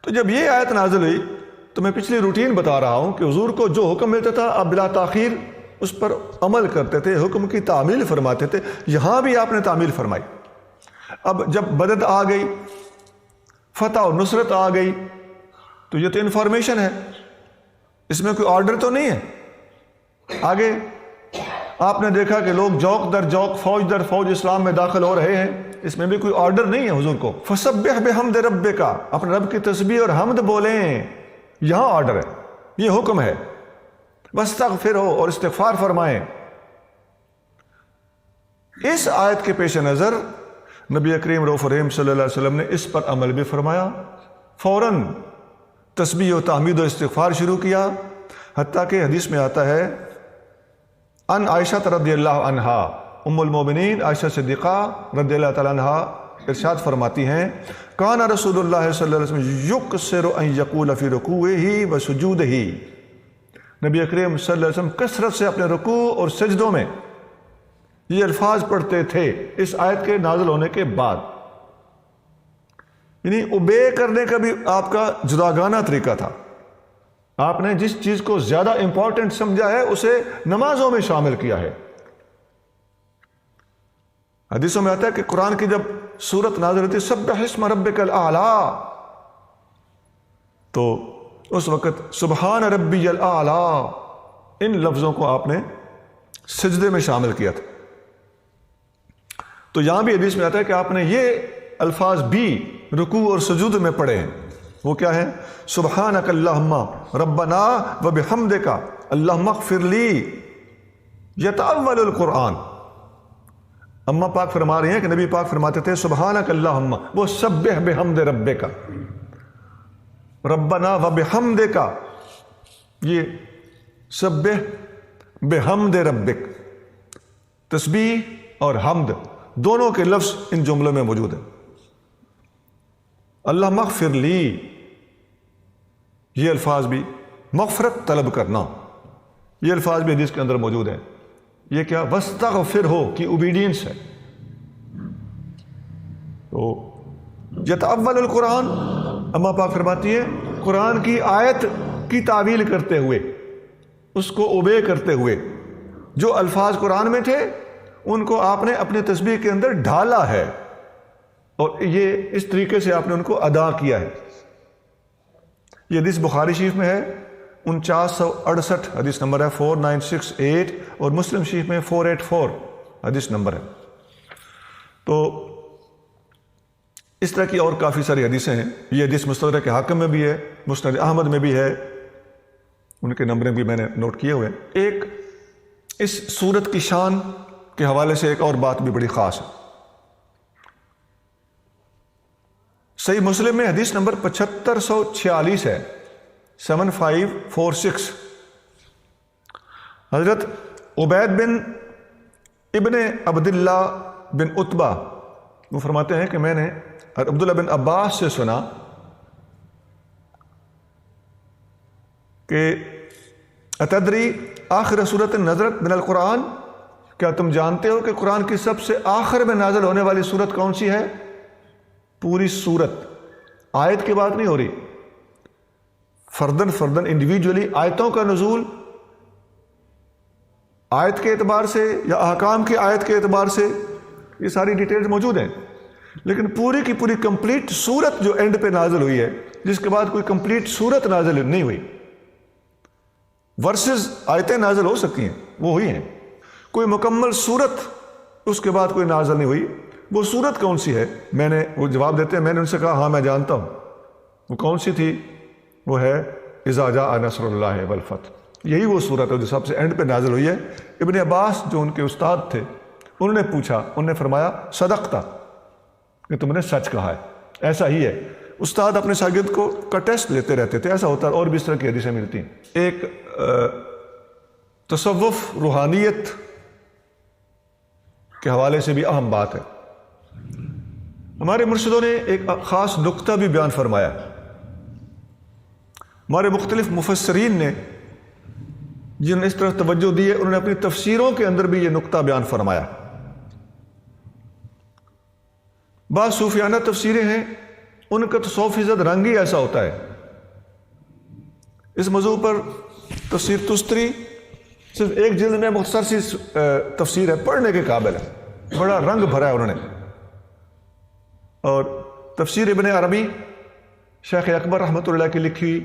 B: تو جب یہ آیت نازل ہوئی تو میں پچھلی روٹین بتا رہا ہوں کہ حضور کو جو حکم ملتا تھا آپ بلا تاخیر اس پر عمل کرتے تھے، حکم کی تعمیل فرماتے تھے. یہاں بھی آپ نے تعمیل فرمائی. اب جب مدد آ گئی، فتح اور نصرت آ گئی، تو یہ تو انفارمیشن ہے، اس میں کوئی آرڈر تو نہیں ہے. آگے آپ نے دیکھا کہ لوگ جوق در جوق، فوج در فوج اسلام میں داخل ہو رہے ہیں، اس میں بھی کوئی آرڈر نہیں ہے حضور کو. فسبح بحمد ربک، اپنے رب کی تسبیح اور حمد بولیں، یہاں آرڈر ہے، یہ حکم ہے. واستغفرہ، اور استغفار فرمائیں. اس آیت کے پیش نظر نبی کریم رؤوف رحیم صلی اللہ علیہ وسلم نے اس پر عمل بھی فرمایا، فوراً تسبیح و تحمید و استغفار شروع کیا. حتیٰ کہ حدیث میں آتا ہے ان عائشہ رضی اللہ عنہا، ام المومنین عائشہ صدیقہ رضی اللہ تعالیٰ عنہا ارشاد فرماتی ہیں کان رسول اللہ صلی اللہ علیہ وسلم یکثر ان یقول فی رکوعہ و سجودہ، نبی کریم صلی اللہ علیہ وسلم کثرت سے اپنے رکوع اور سجدوں میں یہ الفاظ پڑھتے تھے اس آیت کے نازل ہونے کے بعد. یعنی اوبے کرنے کا بھی آپ کا جداگانہ طریقہ تھا. آپ نے جس چیز کو زیادہ امپورٹنٹ سمجھا ہے اسے نمازوں میں شامل کیا ہے. حدیثوں میں آتا ہے کہ قرآن کی جب سورت نازل ہوتی سبح اسم ربک الاعلی، تو اس وقت سبحان ربی الاعلی ان لفظوں کو آپ نے سجدے میں شامل کیا تھا. تو یہاں بھی حدیث میں آتا ہے کہ آپ نے یہ الفاظ بھی رکوع اور سجود میں پڑھے ہیں. وہ کیا ہے؟ سبحانک اللہم ربنا وبحمدک اللہم اغفر لی. یتأول القرآن، اماں پاک فرما رہی ہیں کہ نبی پاک فرماتے تھے سبحانک اللہم، وہ سبح بحمد ربک، ربنا وبحمدک، یہ سبح بحمد ربک، تسبیح اور حمد دونوں کے لفظ ان جملوں میں موجود ہیں. اللہ مغفر لی، یہ الفاظ بھی مغفرت طلب کرنا، یہ الفاظ بھی حدیث کے اندر موجود ہیں. یہ کیا؟ واستغفر ہو کی اوبیڈینس ہے. تو یتأول القرآن، اما پاک فرماتی ہے قرآن کی آیت کی تعویل کرتے ہوئے، اس کو اوبے کرتے ہوئے، جو الفاظ قرآن میں تھے ان کو آپ نے اپنے تسبیح کے اندر ڈھالا ہے، اور یہ اس طریقے سے آپ نے ان کو ادا کیا ہے. یہ حدیث بخاری شریف میں ہے 4968 حدیث نمبر ہے 4968، اور مسلم شریف میں 484 حدیث نمبر ہے. تو اس طرح کی اور کافی ساری حدیثیں ہیں. یہ حدیث مستدرک حاکم میں بھی ہے، مسند احمد میں بھی ہے، ان کے نمبریں بھی میں نے نوٹ کیے ہوئے. ایک اس سورت کی شان کے حوالے سے ایک اور بات بھی بڑی خاص ہے. صحیح مسلم میں حدیث نمبر 7546 ہے، 7546. حضرت عبید بن ابن عبداللہ بن عتبہ وہ فرماتے ہیں کہ میں نے عبداللہ بن عباس سے سنا کہ اتدری آخر سورت نزلت من القرآن، کیا تم جانتے ہو کہ قرآن کی سب سے آخر میں نازل ہونے والی سورت کون سی ہے؟ پوری سورت، آیت کی بات نہیں ہو رہی، فردن فردن انڈیویجولی آیتوں کا نزول، آیت کے اعتبار سے یا احکام کی آیت کے اعتبار سے یہ ساری ڈیٹیلز موجود ہیں. لیکن پوری کی پوری کمپلیٹ سورت جو اینڈ پہ نازل ہوئی ہے، جس کے بعد کوئی کمپلیٹ سورت نازل نہیں ہوئی، ورسز آیتیں نازل ہو سکتی ہیں، وہ ہوئی ہیں، کوئی مکمل سورت اس کے بعد کوئی نازل نہیں ہوئی. وہ سورت کون سی ہے؟ میں نے وہ جواب دیتے ہیں، میں نے ان سے کہا ہاں میں جانتا ہوں. وہ کون سی تھی؟ وہ ہے اذا جاء نصر اللہ والفتح. یہی وہ سورت ہے جو سب سے اینڈ پہ نازل ہوئی ہے. ابن عباس جو ان کے استاد تھے انہوں نے پوچھا، انہوں نے فرمایا صدقتا، کہ تم نے سچ کہا ہے، ایسا ہی ہے۔ استاد اپنے شاگرد کا ٹیسٹ لیتے رہتے تھے، ایسا ہوتا ہے، اور بھی اس طرح کی حدیثیں ملتی ہیں۔ ایک تصوف روحانیت کے حوالے سے بھی اہم بات ہے۔ ہمارے مرشدوں نے ایک خاص نقطہ بھی بیان فرمایا، ہمارے مختلف مفسرین نے جن نے اس طرح توجہ دی ہے، انہوں نے اپنی تفسیروں کے اندر بھی یہ نقطہ بیان فرمایا۔ بعض صوفیانہ تفسیریں ہیں، ان کا تو 100% رنگ ہی ایسا ہوتا ہے۔ اس موضوع پر تفسیر تستری صرف ایک جلد میں مختصر سی تفسیر ہے، پڑھنے کے قابل ہے، بڑا رنگ بھرا ہے انہوں نے۔ اور تفسیر ابن عربی شیخ اکبر رحمۃ اللہ کی لکھی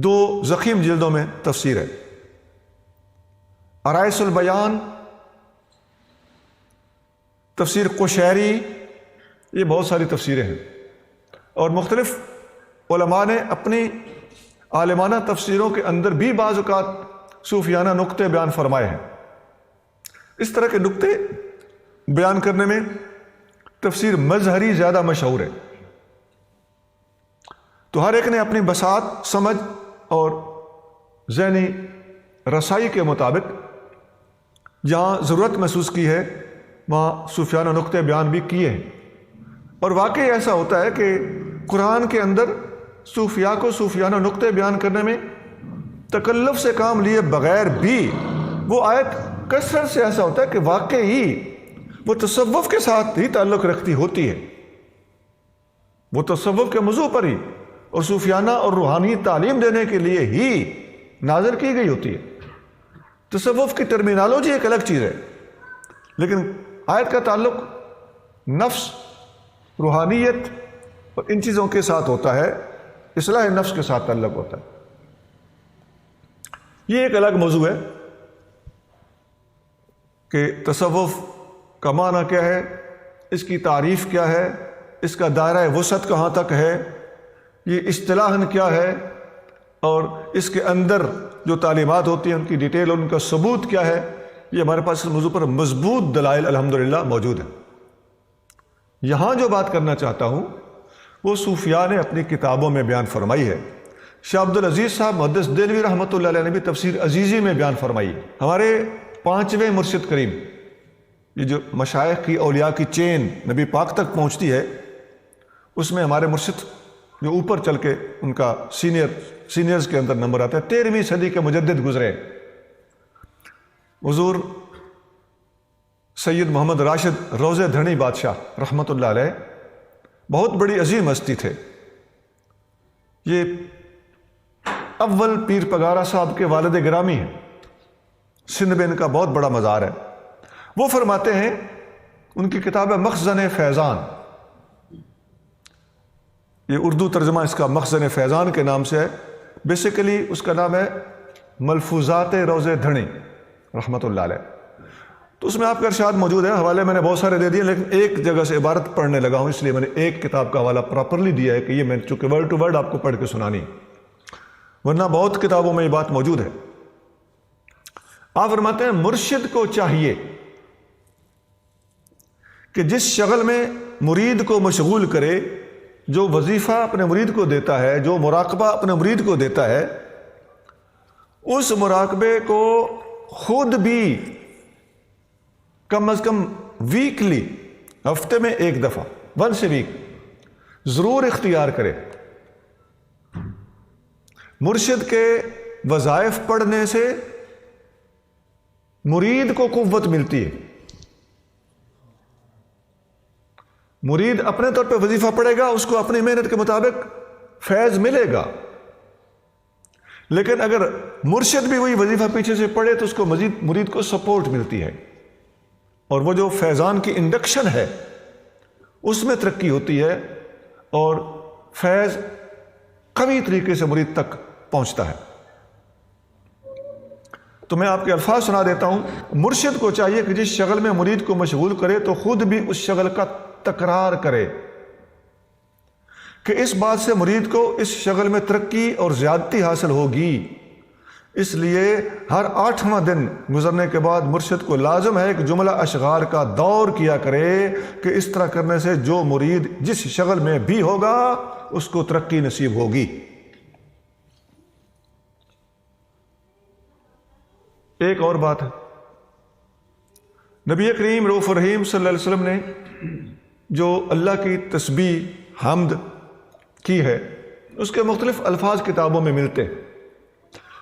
B: 2 ضخیم جلدوں میں تفسیر ہے۔ عرائس البیان، تفسیر قشیری، یہ بہت ساری تفسیریں ہیں، اور مختلف علماء نے اپنی عالمانہ تفسیروں کے اندر بھی بعض اوقات صوفیانہ نقطے بیان فرمائے ہیں۔ اس طرح کے نقطے بیان کرنے میں تفسیر مظہری زیادہ مشہور ہے۔ تو ہر ایک نے اپنی بساط، سمجھ اور ذہنی رسائی کے مطابق جہاں ضرورت محسوس کی ہے وہاں صوفیانہ نقطے بیان بھی کیے ہیں۔ اور واقعی ایسا ہوتا ہے کہ قرآن کے اندر صوفیاء کو صوفیانہ نقطے بیان کرنے میں تکلف سے کام لیے بغیر بھی وہ آیت کثرت سے ایسا ہوتا ہے کہ واقعی وہ تصوف کے ساتھ ہی تعلق رکھتی ہوتی ہے، وہ تصوف کے موضوع پر ہی اور صوفیانہ اور روحانی تعلیم دینے کے لیے ہی نازل کی گئی ہوتی ہے۔ تصوف کی ٹرمینالوجی ایک الگ چیز ہے، لیکن آیت کا تعلق نفس، روحانیت اور ان چیزوں کے ساتھ ہوتا ہے، اصلاح نفس کے ساتھ تعلق ہوتا ہے۔ یہ ایک الگ موضوع ہے کہ تصوف کا معنی کیا ہے، اس کی تعریف کیا ہے، اس کا دائرہ وسعت کہاں تک ہے، یہ اصطلاحاً کیا ہے، اور اس کے اندر جو تعلیمات ہوتی ہیں ان کی ڈیٹیل اور ان کا ثبوت کیا ہے۔ یہ ہمارے پاس اس موضوع پر مضبوط دلائل الحمدللہ موجود ہیں۔ یہاں جو بات کرنا چاہتا ہوں وہ صوفیاء نے اپنی کتابوں میں بیان فرمائی ہے۔ شاہ عبدالعزیز صاحب محدث دہلوی رحمۃ اللہ علیہ نے بھی تفسیر عزیزی میں بیان فرمائی ہے۔ ہمارے 5ویں مرشد کریم، یہ جو مشائخ کی اولیاء کی چین نبی پاک تک پہنچتی ہے، اس میں ہمارے مرشد جو اوپر چل کے ان کا سینئرز کے اندر نمبر آتا ہے، 13ویں صدی کے مجدد گزرے حضور سید محمد راشد روضہ دھرنی بادشاہ رحمۃ اللہ علیہ، بہت بڑی عظیم ہستی تھے۔ یہ اول پیر پگارا صاحب کے والد گرامی ہیں، سندھ میں ان کا بہت بڑا مزار ہے۔ وہ فرماتے ہیں، ان کی کتاب ہے مخزن فیضان، یہ اردو ترجمہ اس کا مخزن فیضان کے نام سے ہے، بیسیکلی اس کا نام ہے ملفوظات روضہ دھرنی رحمۃ اللہ علیہ۔ تو اس میں آپ کا ارشاد موجود ہے، حوالے میں نے بہت سارے دے دیے، لیکن ایک جگہ سے عبارت پڑھنے لگا ہوں، اس لیے میں نے ایک کتاب کا حوالہ پراپرلی دیا ہے کہ یہ میں چونکہ ورڈ ٹو ورڈ آپ کو پڑھ کے سنانی، ورنہ بہت کتابوں میں یہ بات موجود ہے۔ آپ فرماتے ہیں مرشد کو چاہیے کہ جس شغل میں مرید کو مشغول کرے، جو وظیفہ اپنے مرید کو دیتا ہے، جو مراقبہ اپنے مرید کو دیتا ہے، اس مراقبے کو خود بھی کم از کم ویکلی، ہفتے میں ایک دفعہ، ونس اے ویک ضرور اختیار کرے۔ مرشد کے وظائف پڑھنے سے مرید کو قوت ملتی ہے۔ مرید اپنے طور پہ وظیفہ پڑھے گا، اس کو اپنی محنت کے مطابق فیض ملے گا، لیکن اگر مرشد بھی وہی وظیفہ پیچھے سے پڑھے تو اس کو مزید مرید کو سپورٹ ملتی ہے، اور وہ جو فیضان کی انڈکشن ہے اس میں ترقی ہوتی ہے اور فیض قوی طریقے سے مرید تک پہنچتا ہے۔ تو میں آپ کے الفاظ سنا دیتا ہوں۔ مرشد کو چاہیے کہ جس شغل میں مرید کو مشغول کرے تو خود بھی اس شغل کا تکرار کرے کہ اس بات سے مرید کو اس شغل میں ترقی اور زیادتی حاصل ہوگی، اس لیے ہر 8واں دن گزرنے کے بعد مرشد کو لازم ہے کہ جملہ اشعار کا دور کیا کرے کہ اس طرح کرنے سے جو مرید جس شغل میں بھی ہوگا اس کو ترقی نصیب ہوگی۔ ایک اور بات ہے، نبی کریم رؤوف الرحیم صلی اللہ علیہ وسلم نے جو اللہ کی تسبیح حمد کی ہے اس کے مختلف الفاظ کتابوں میں ملتے ہیں۔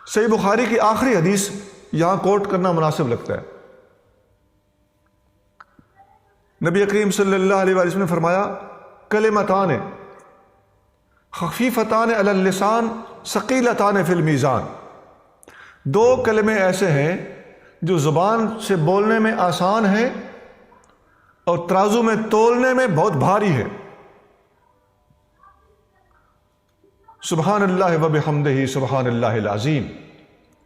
B: صحیح بخاری کی آخری حدیث یہاں کوٹ کرنا مناسب لگتا ہے۔ نبی کریم صلی اللہ علیہ وسلم نے فرمایا کلمتان خفیفتان علی اللسان ثقیلتان فی المیزان، دو کلمے ایسے ہیں جو زبان سے بولنے میں آسان ہیں اور ترازو میں تولنے میں بہت بھاری ہے۔ سبحان اللہ و بحمدہ سبحان اللہ العظیم،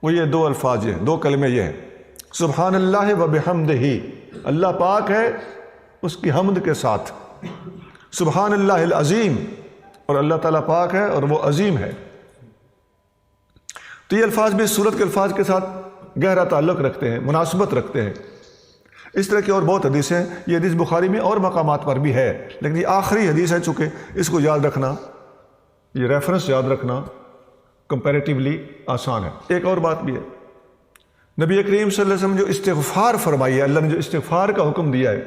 B: وہ یہ دو الفاظ ہیں، دو کلمے یہ ہیں، سبحان اللہ و بحمدہ، اللہ پاک ہے اس کی حمد کے ساتھ، سبحان اللہ العظیم، اور اللہ تعالیٰ پاک ہے اور وہ عظیم ہے۔ تو یہ الفاظ بھی اس سورت کے الفاظ کے ساتھ گہرا تعلق رکھتے ہیں، مناسبت رکھتے ہیں۔ اس طرح کی اور بہت حدیثیں ہیں، یہ حدیث بخاری میں اور مقامات پر بھی ہے، لیکن یہ آخری حدیث ہے، چونکہ اس کو یاد رکھنا، یہ ریفرنس یاد رکھنا کمپیریٹیولی آسان ہے۔ ایک اور بات بھی ہے، نبی کریم صلی اللہ علیہ وسلم جو استغفار فرمائی ہے، اللہ نے جو استغفار کا حکم دیا ہے،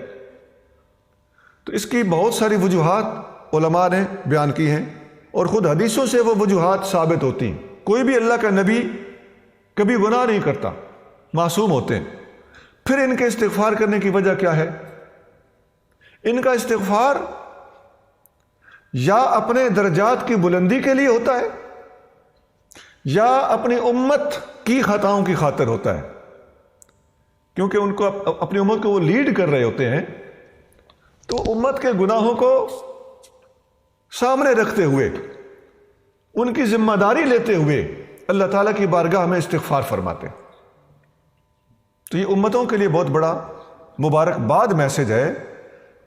B: تو اس کی بہت ساری وجوہات علماء نے بیان کی ہیں اور خود حدیثوں سے وہ وجوہات ثابت ہوتی ہیں۔ کوئی بھی اللہ کا نبی کبھی گناہ نہیں کرتا، معصوم ہوتے ہیں۔ پھر ان کے استغفار کرنے کی وجہ کیا ہے؟ ان کا استغفار یا اپنے درجات کی بلندی کے لیے ہوتا ہے یا اپنی امت کی خطاؤں کی خاطر ہوتا ہے، کیونکہ ان کو اپنی امت کو وہ لیڈ کر رہے ہوتے ہیں، تو امت کے گناہوں کو سامنے رکھتے ہوئے، ان کی ذمہ داری لیتے ہوئے اللہ تعالیٰ کی بارگاہ میں استغفار فرماتے ہیں۔ تو یہ امتوں کے لیے بہت بڑا مبارکباد میسج ہے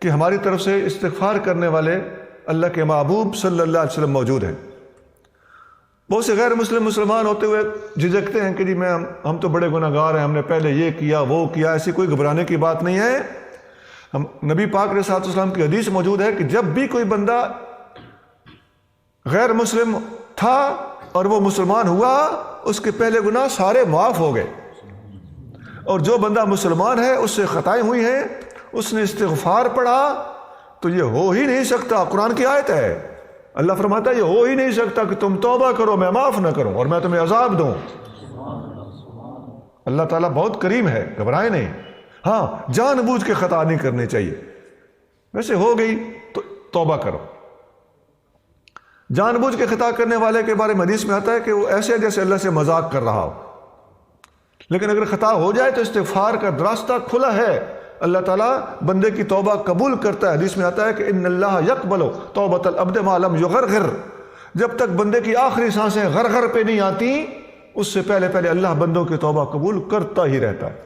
B: کہ ہماری طرف سے استغفار کرنے والے اللہ کے محبوب صلی اللہ علیہ وسلم موجود ہیں۔ بہت سے غیر مسلمان ہوتے ہوئے جھجکتے ہیں کہ جی ہم تو بڑے گناہ گار ہیں، ہم نے پہلے یہ کیا وہ کیا۔ ایسی کوئی گھبرانے کی بات نہیں ہے۔ نبی پاک علیہ الصلوۃ والسلام کی حدیث موجود ہے کہ جب بھی کوئی بندہ غیر مسلم تھا اور وہ مسلمان ہوا، اس کے پہلے گناہ سارے معاف ہو گئے، اور جو بندہ مسلمان ہے اس سے خطائیں ہوئی ہیں، اس نے استغفار پڑھا تو یہ ہو ہی نہیں سکتا۔ قرآن کی آیت ہے، اللہ فرماتا ہے یہ ہو ہی نہیں سکتا کہ تم توبہ کرو میں معاف نہ کروں اور میں تمہیں عذاب دوں۔ اللہ تعالیٰ بہت کریم ہے، گھبرائے نہیں۔ ہاں، جان بوجھ کے خطا نہیں کرنی چاہیے، ویسے ہو گئی تو توبہ کرو۔ جان بوجھ کے خطا کرنے والے کے بارے میں حدیث میں آتا ہے کہ وہ ایسے جیسے اللہ سے مذاق کر رہا ہو، لیکن اگر خطا ہو جائے تو استغفار کا راستہ کھلا ہے، اللہ تعالیٰ بندے کی توبہ قبول کرتا ہے۔ حدیث میں آتا ہے کہ ان اللہ یقبل توبۃ العبد ما لم یغرغر، جب تک بندے کی آخری سانسیں غرغر پہ نہیں آتی اس سے پہلے اللہ بندوں کی توبہ قبول کرتا ہی رہتا ہے۔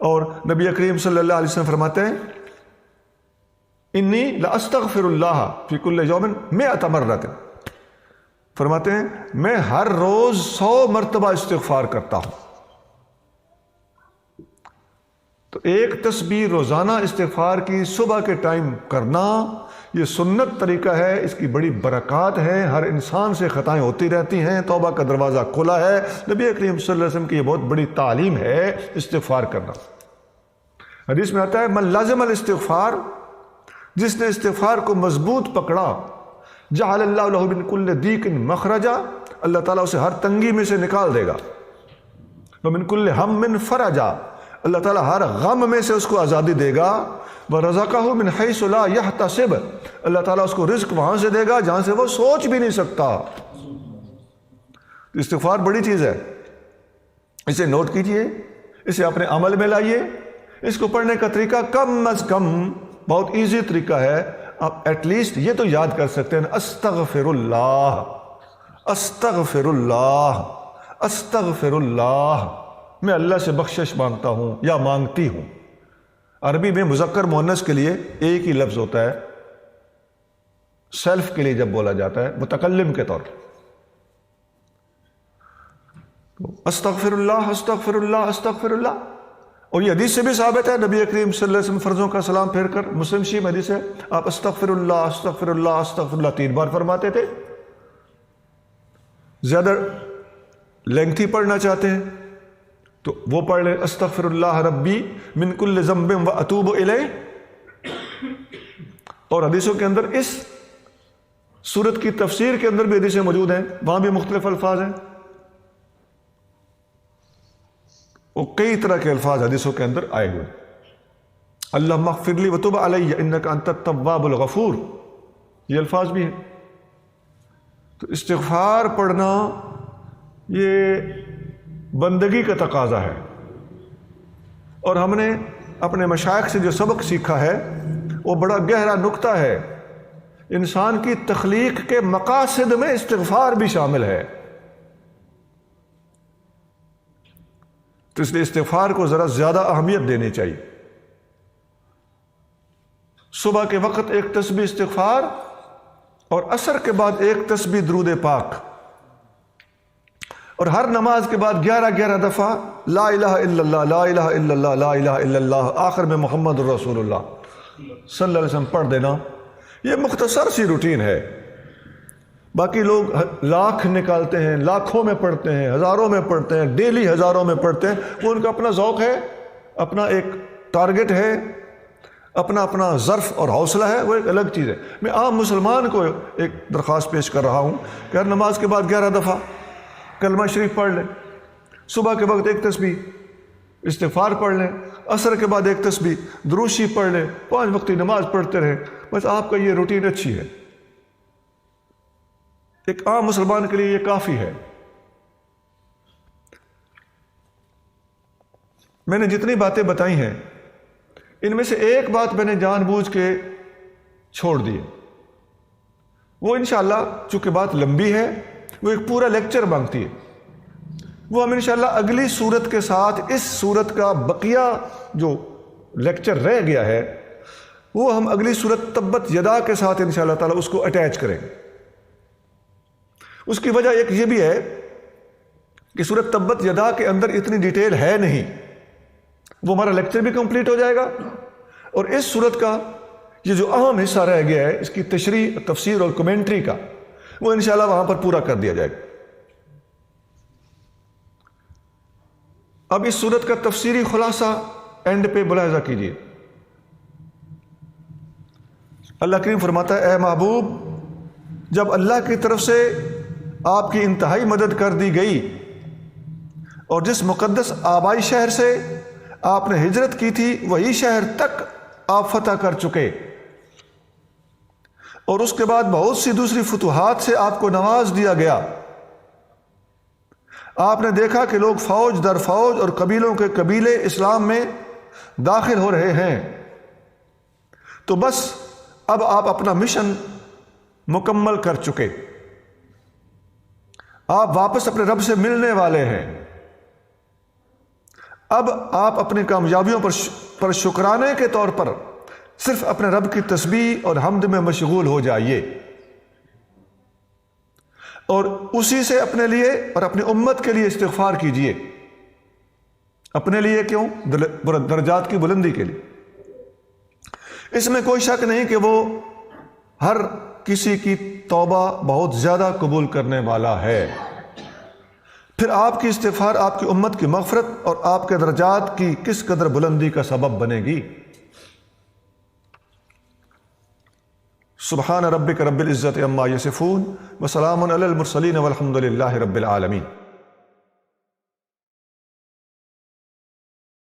B: اور نبی کریم صلی اللہ علیہ وسلم فرماتے ہیں انی لاستغفر اللہ فی کل یوم 100 مرۃ، فرماتے ہیں میں ہر روز 100 مرتبہ استغفار کرتا ہوں۔ تو ایک تسبیح روزانہ استغفار کی صبح کے ٹائم کرنا یہ سنت طریقہ ہے، اس کی بڑی برکات ہے، ہر انسان سے خطائیں ہوتی رہتی ہیں، توبہ کا دروازہ کھلا ہے۔ نبی کریم صلی اللہ علیہ وسلم کی یہ بہت بڑی تعلیم ہے استغفار کرنا۔ حدیث میں آتا ہے من لازم الاستغفار، جس نے استغفار کو مضبوط پکڑا، جعل اللہ لہ من کل ضیق مخرجا، اللہ تعالیٰ اسے ہر تنگی میں سے نکال دے گا، ومن کل ہم فرجا، اللہ تعالیٰ ہر غم میں سے اس کو آزادی دے گا، وَرَزَقَهُ مِنْ حَيْثُ لَا يَحْتَسِبُ، اللہ تعالیٰ اس کو رزق وہاں سے دے گا جہاں سے وہ سوچ بھی نہیں سکتا۔ استغفار بڑی چیز ہے، اسے نوٹ کیجئے، اسے اپنے عمل میں لائیے۔ اس کو پڑھنے کا طریقہ کم از کم بہت ایزی طریقہ ہے، آپ ایٹ لیسٹ یہ تو یاد کر سکتے ہیں استغفر اللہ، استغفر اللہ، استغفر اللہ، میں اللہ سے بخشش مانگتا ہوں یا مانگتی ہوں۔ عربی میں مذکر مؤنث کے لیے ایک ہی لفظ ہوتا ہے، سیلف کے لیے جب بولا جاتا ہے متکلم کے طور پر، استغفر اللہ استغفر اللہ استغفر اللہ. اور یہ حدیث سے بھی ثابت ہے، نبی کریم صلی اللہ علیہ وسلم فرضوں کا سلام پھیر کر، مسلم شریف حدیث ہے، آپ استغفر اللہ استغفر اللہ استغفر اللہ 3 بار فرماتے تھے. زیادہ لینگتھی پڑھنا چاہتے ہیں تو وہ پڑھ لیں استغفر اللہ ربی من کل ذنب و اتوب الیہ. اور حدیثوں کے اندر اس سورت کی تفسیر کے اندر بھی حدیثیں موجود ہیں، وہاں بھی مختلف الفاظ ہیں، اور کئی طرح کے الفاظ حدیثوں کے اندر آئے ہوئے. اللہم اغفر لی وتب علی انک انت التواب الغفور، یہ الفاظ بھی ہیں. تو استغفار پڑھنا یہ بندگی کا تقاضا ہے، اور ہم نے اپنے مشائخ سے جو سبق سیکھا ہے وہ بڑا گہرا نکتہ ہے. انسان کی تخلیق کے مقاصد میں استغفار بھی شامل ہے. تو اس لیے استغفار کو ذرا زیادہ اہمیت دینی چاہیے. صبح کے وقت ایک تسبیح استغفار، اور عصر کے بعد ایک تسبیح درود پاک، اور ہر نماز کے بعد 11 دفعہ لا الہ الا اللہ لا الہ الا اللہ لا الہ الا اللہ، آخر میں محمد رسول اللہ صلی اللہ علیہ وسلم پڑھ دینا. یہ مختصر سی روٹین ہے. باقی لوگ لاکھ نکالتے ہیں، لاکھوں میں پڑھتے ہیں، ہزاروں میں پڑھتے ہیں، ڈیلی ہزاروں میں پڑھتے ہیں. وہ ان کا اپنا ذوق ہے، اپنا ایک ٹارگٹ ہے، اپنا ظرف اور حوصلہ ہے، وہ ایک الگ چیز ہے. میں عام مسلمان کو ایک درخواست پیش کر رہا ہوں کہ ہر نماز کے بعد 11 دفعہ کلمہ شریف پڑھ لیں، صبح کے وقت ایک تسبیح استغفار پڑھ لیں، عصر کے بعد ایک تسبیح درود شریف پڑھ لیں، 5 وقتی نماز پڑھتے رہیں. بس آپ کا یہ روٹین اچھی ہے، ایک عام مسلمان کے لیے یہ کافی ہے. میں نے جتنی باتیں بتائی ہیں ان میں سے ایک بات میں نے جان بوجھ کے چھوڑ دی، وہ انشاءاللہ چونکہ بات لمبی ہے وہ ایک پورا لیکچر مانگتی ہے. وہ ہم انشاءاللہ اگلی صورت کے ساتھ اس صورت کا بقیہ جو لیکچر رہ گیا ہے وہ ہم اگلی صورت تبت یدا کے ساتھ انشاءاللہ تعالیٰ اس کو اٹیچ کریں گے. اس کی وجہ ایک یہ بھی ہے کہ صورت تبت یدا کے اندر اتنی ڈیٹیل ہے نہیں، وہ ہمارا لیکچر بھی کمپلیٹ ہو جائے گا، اور اس صورت کا یہ جو اہم حصہ رہ گیا ہے اس کی تشریح، تفسیر اور کمنٹری کا، وہ انشاءاللہ وہاں پر پورا کر دیا جائے گا. اب اس صورت کا تفسیری خلاصہ اینڈ پہ ملاحظہ کیجیے. اللہ کریم فرماتا ہے اے محبوب، جب اللہ کی طرف سے آپ کی انتہائی مدد کر دی گئی اور جس مقدس آبائی شہر سے آپ نے ہجرت کی تھی وہی شہر تک آپ فتح کر چکے، اور اس کے بعد بہت سی دوسری فتوحات سے آپ کو نواز دیا گیا. آپ نے دیکھا کہ لوگ فوج در فوج اور قبیلوں کے قبیلے اسلام میں داخل ہو رہے ہیں، تو بس اب آپ اپنا مشن مکمل کر چکے، آپ واپس اپنے رب سے ملنے والے ہیں. اب آپ اپنی کامیابیوں پر شکرانے کے طور پر صرف اپنے رب کی تسبیح اور حمد میں مشغول ہو جائیے، اور اسی سے اپنے لیے اور اپنی امت کے لیے استغفار کیجیے. اپنے لیے کیوں؟ درجات کی بلندی کے لیے. اس میں کوئی شک نہیں کہ وہ ہر کسی کی توبہ بہت زیادہ قبول کرنے والا ہے. پھر آپ کی استغفار آپ کی امت کی مغفرت اور آپ کے درجات کی کس قدر بلندی کا سبب بنے گی. سبحان ربک رب العزت عما یصفون وسلام علی المرسلین والحمد للہ رب العالمین.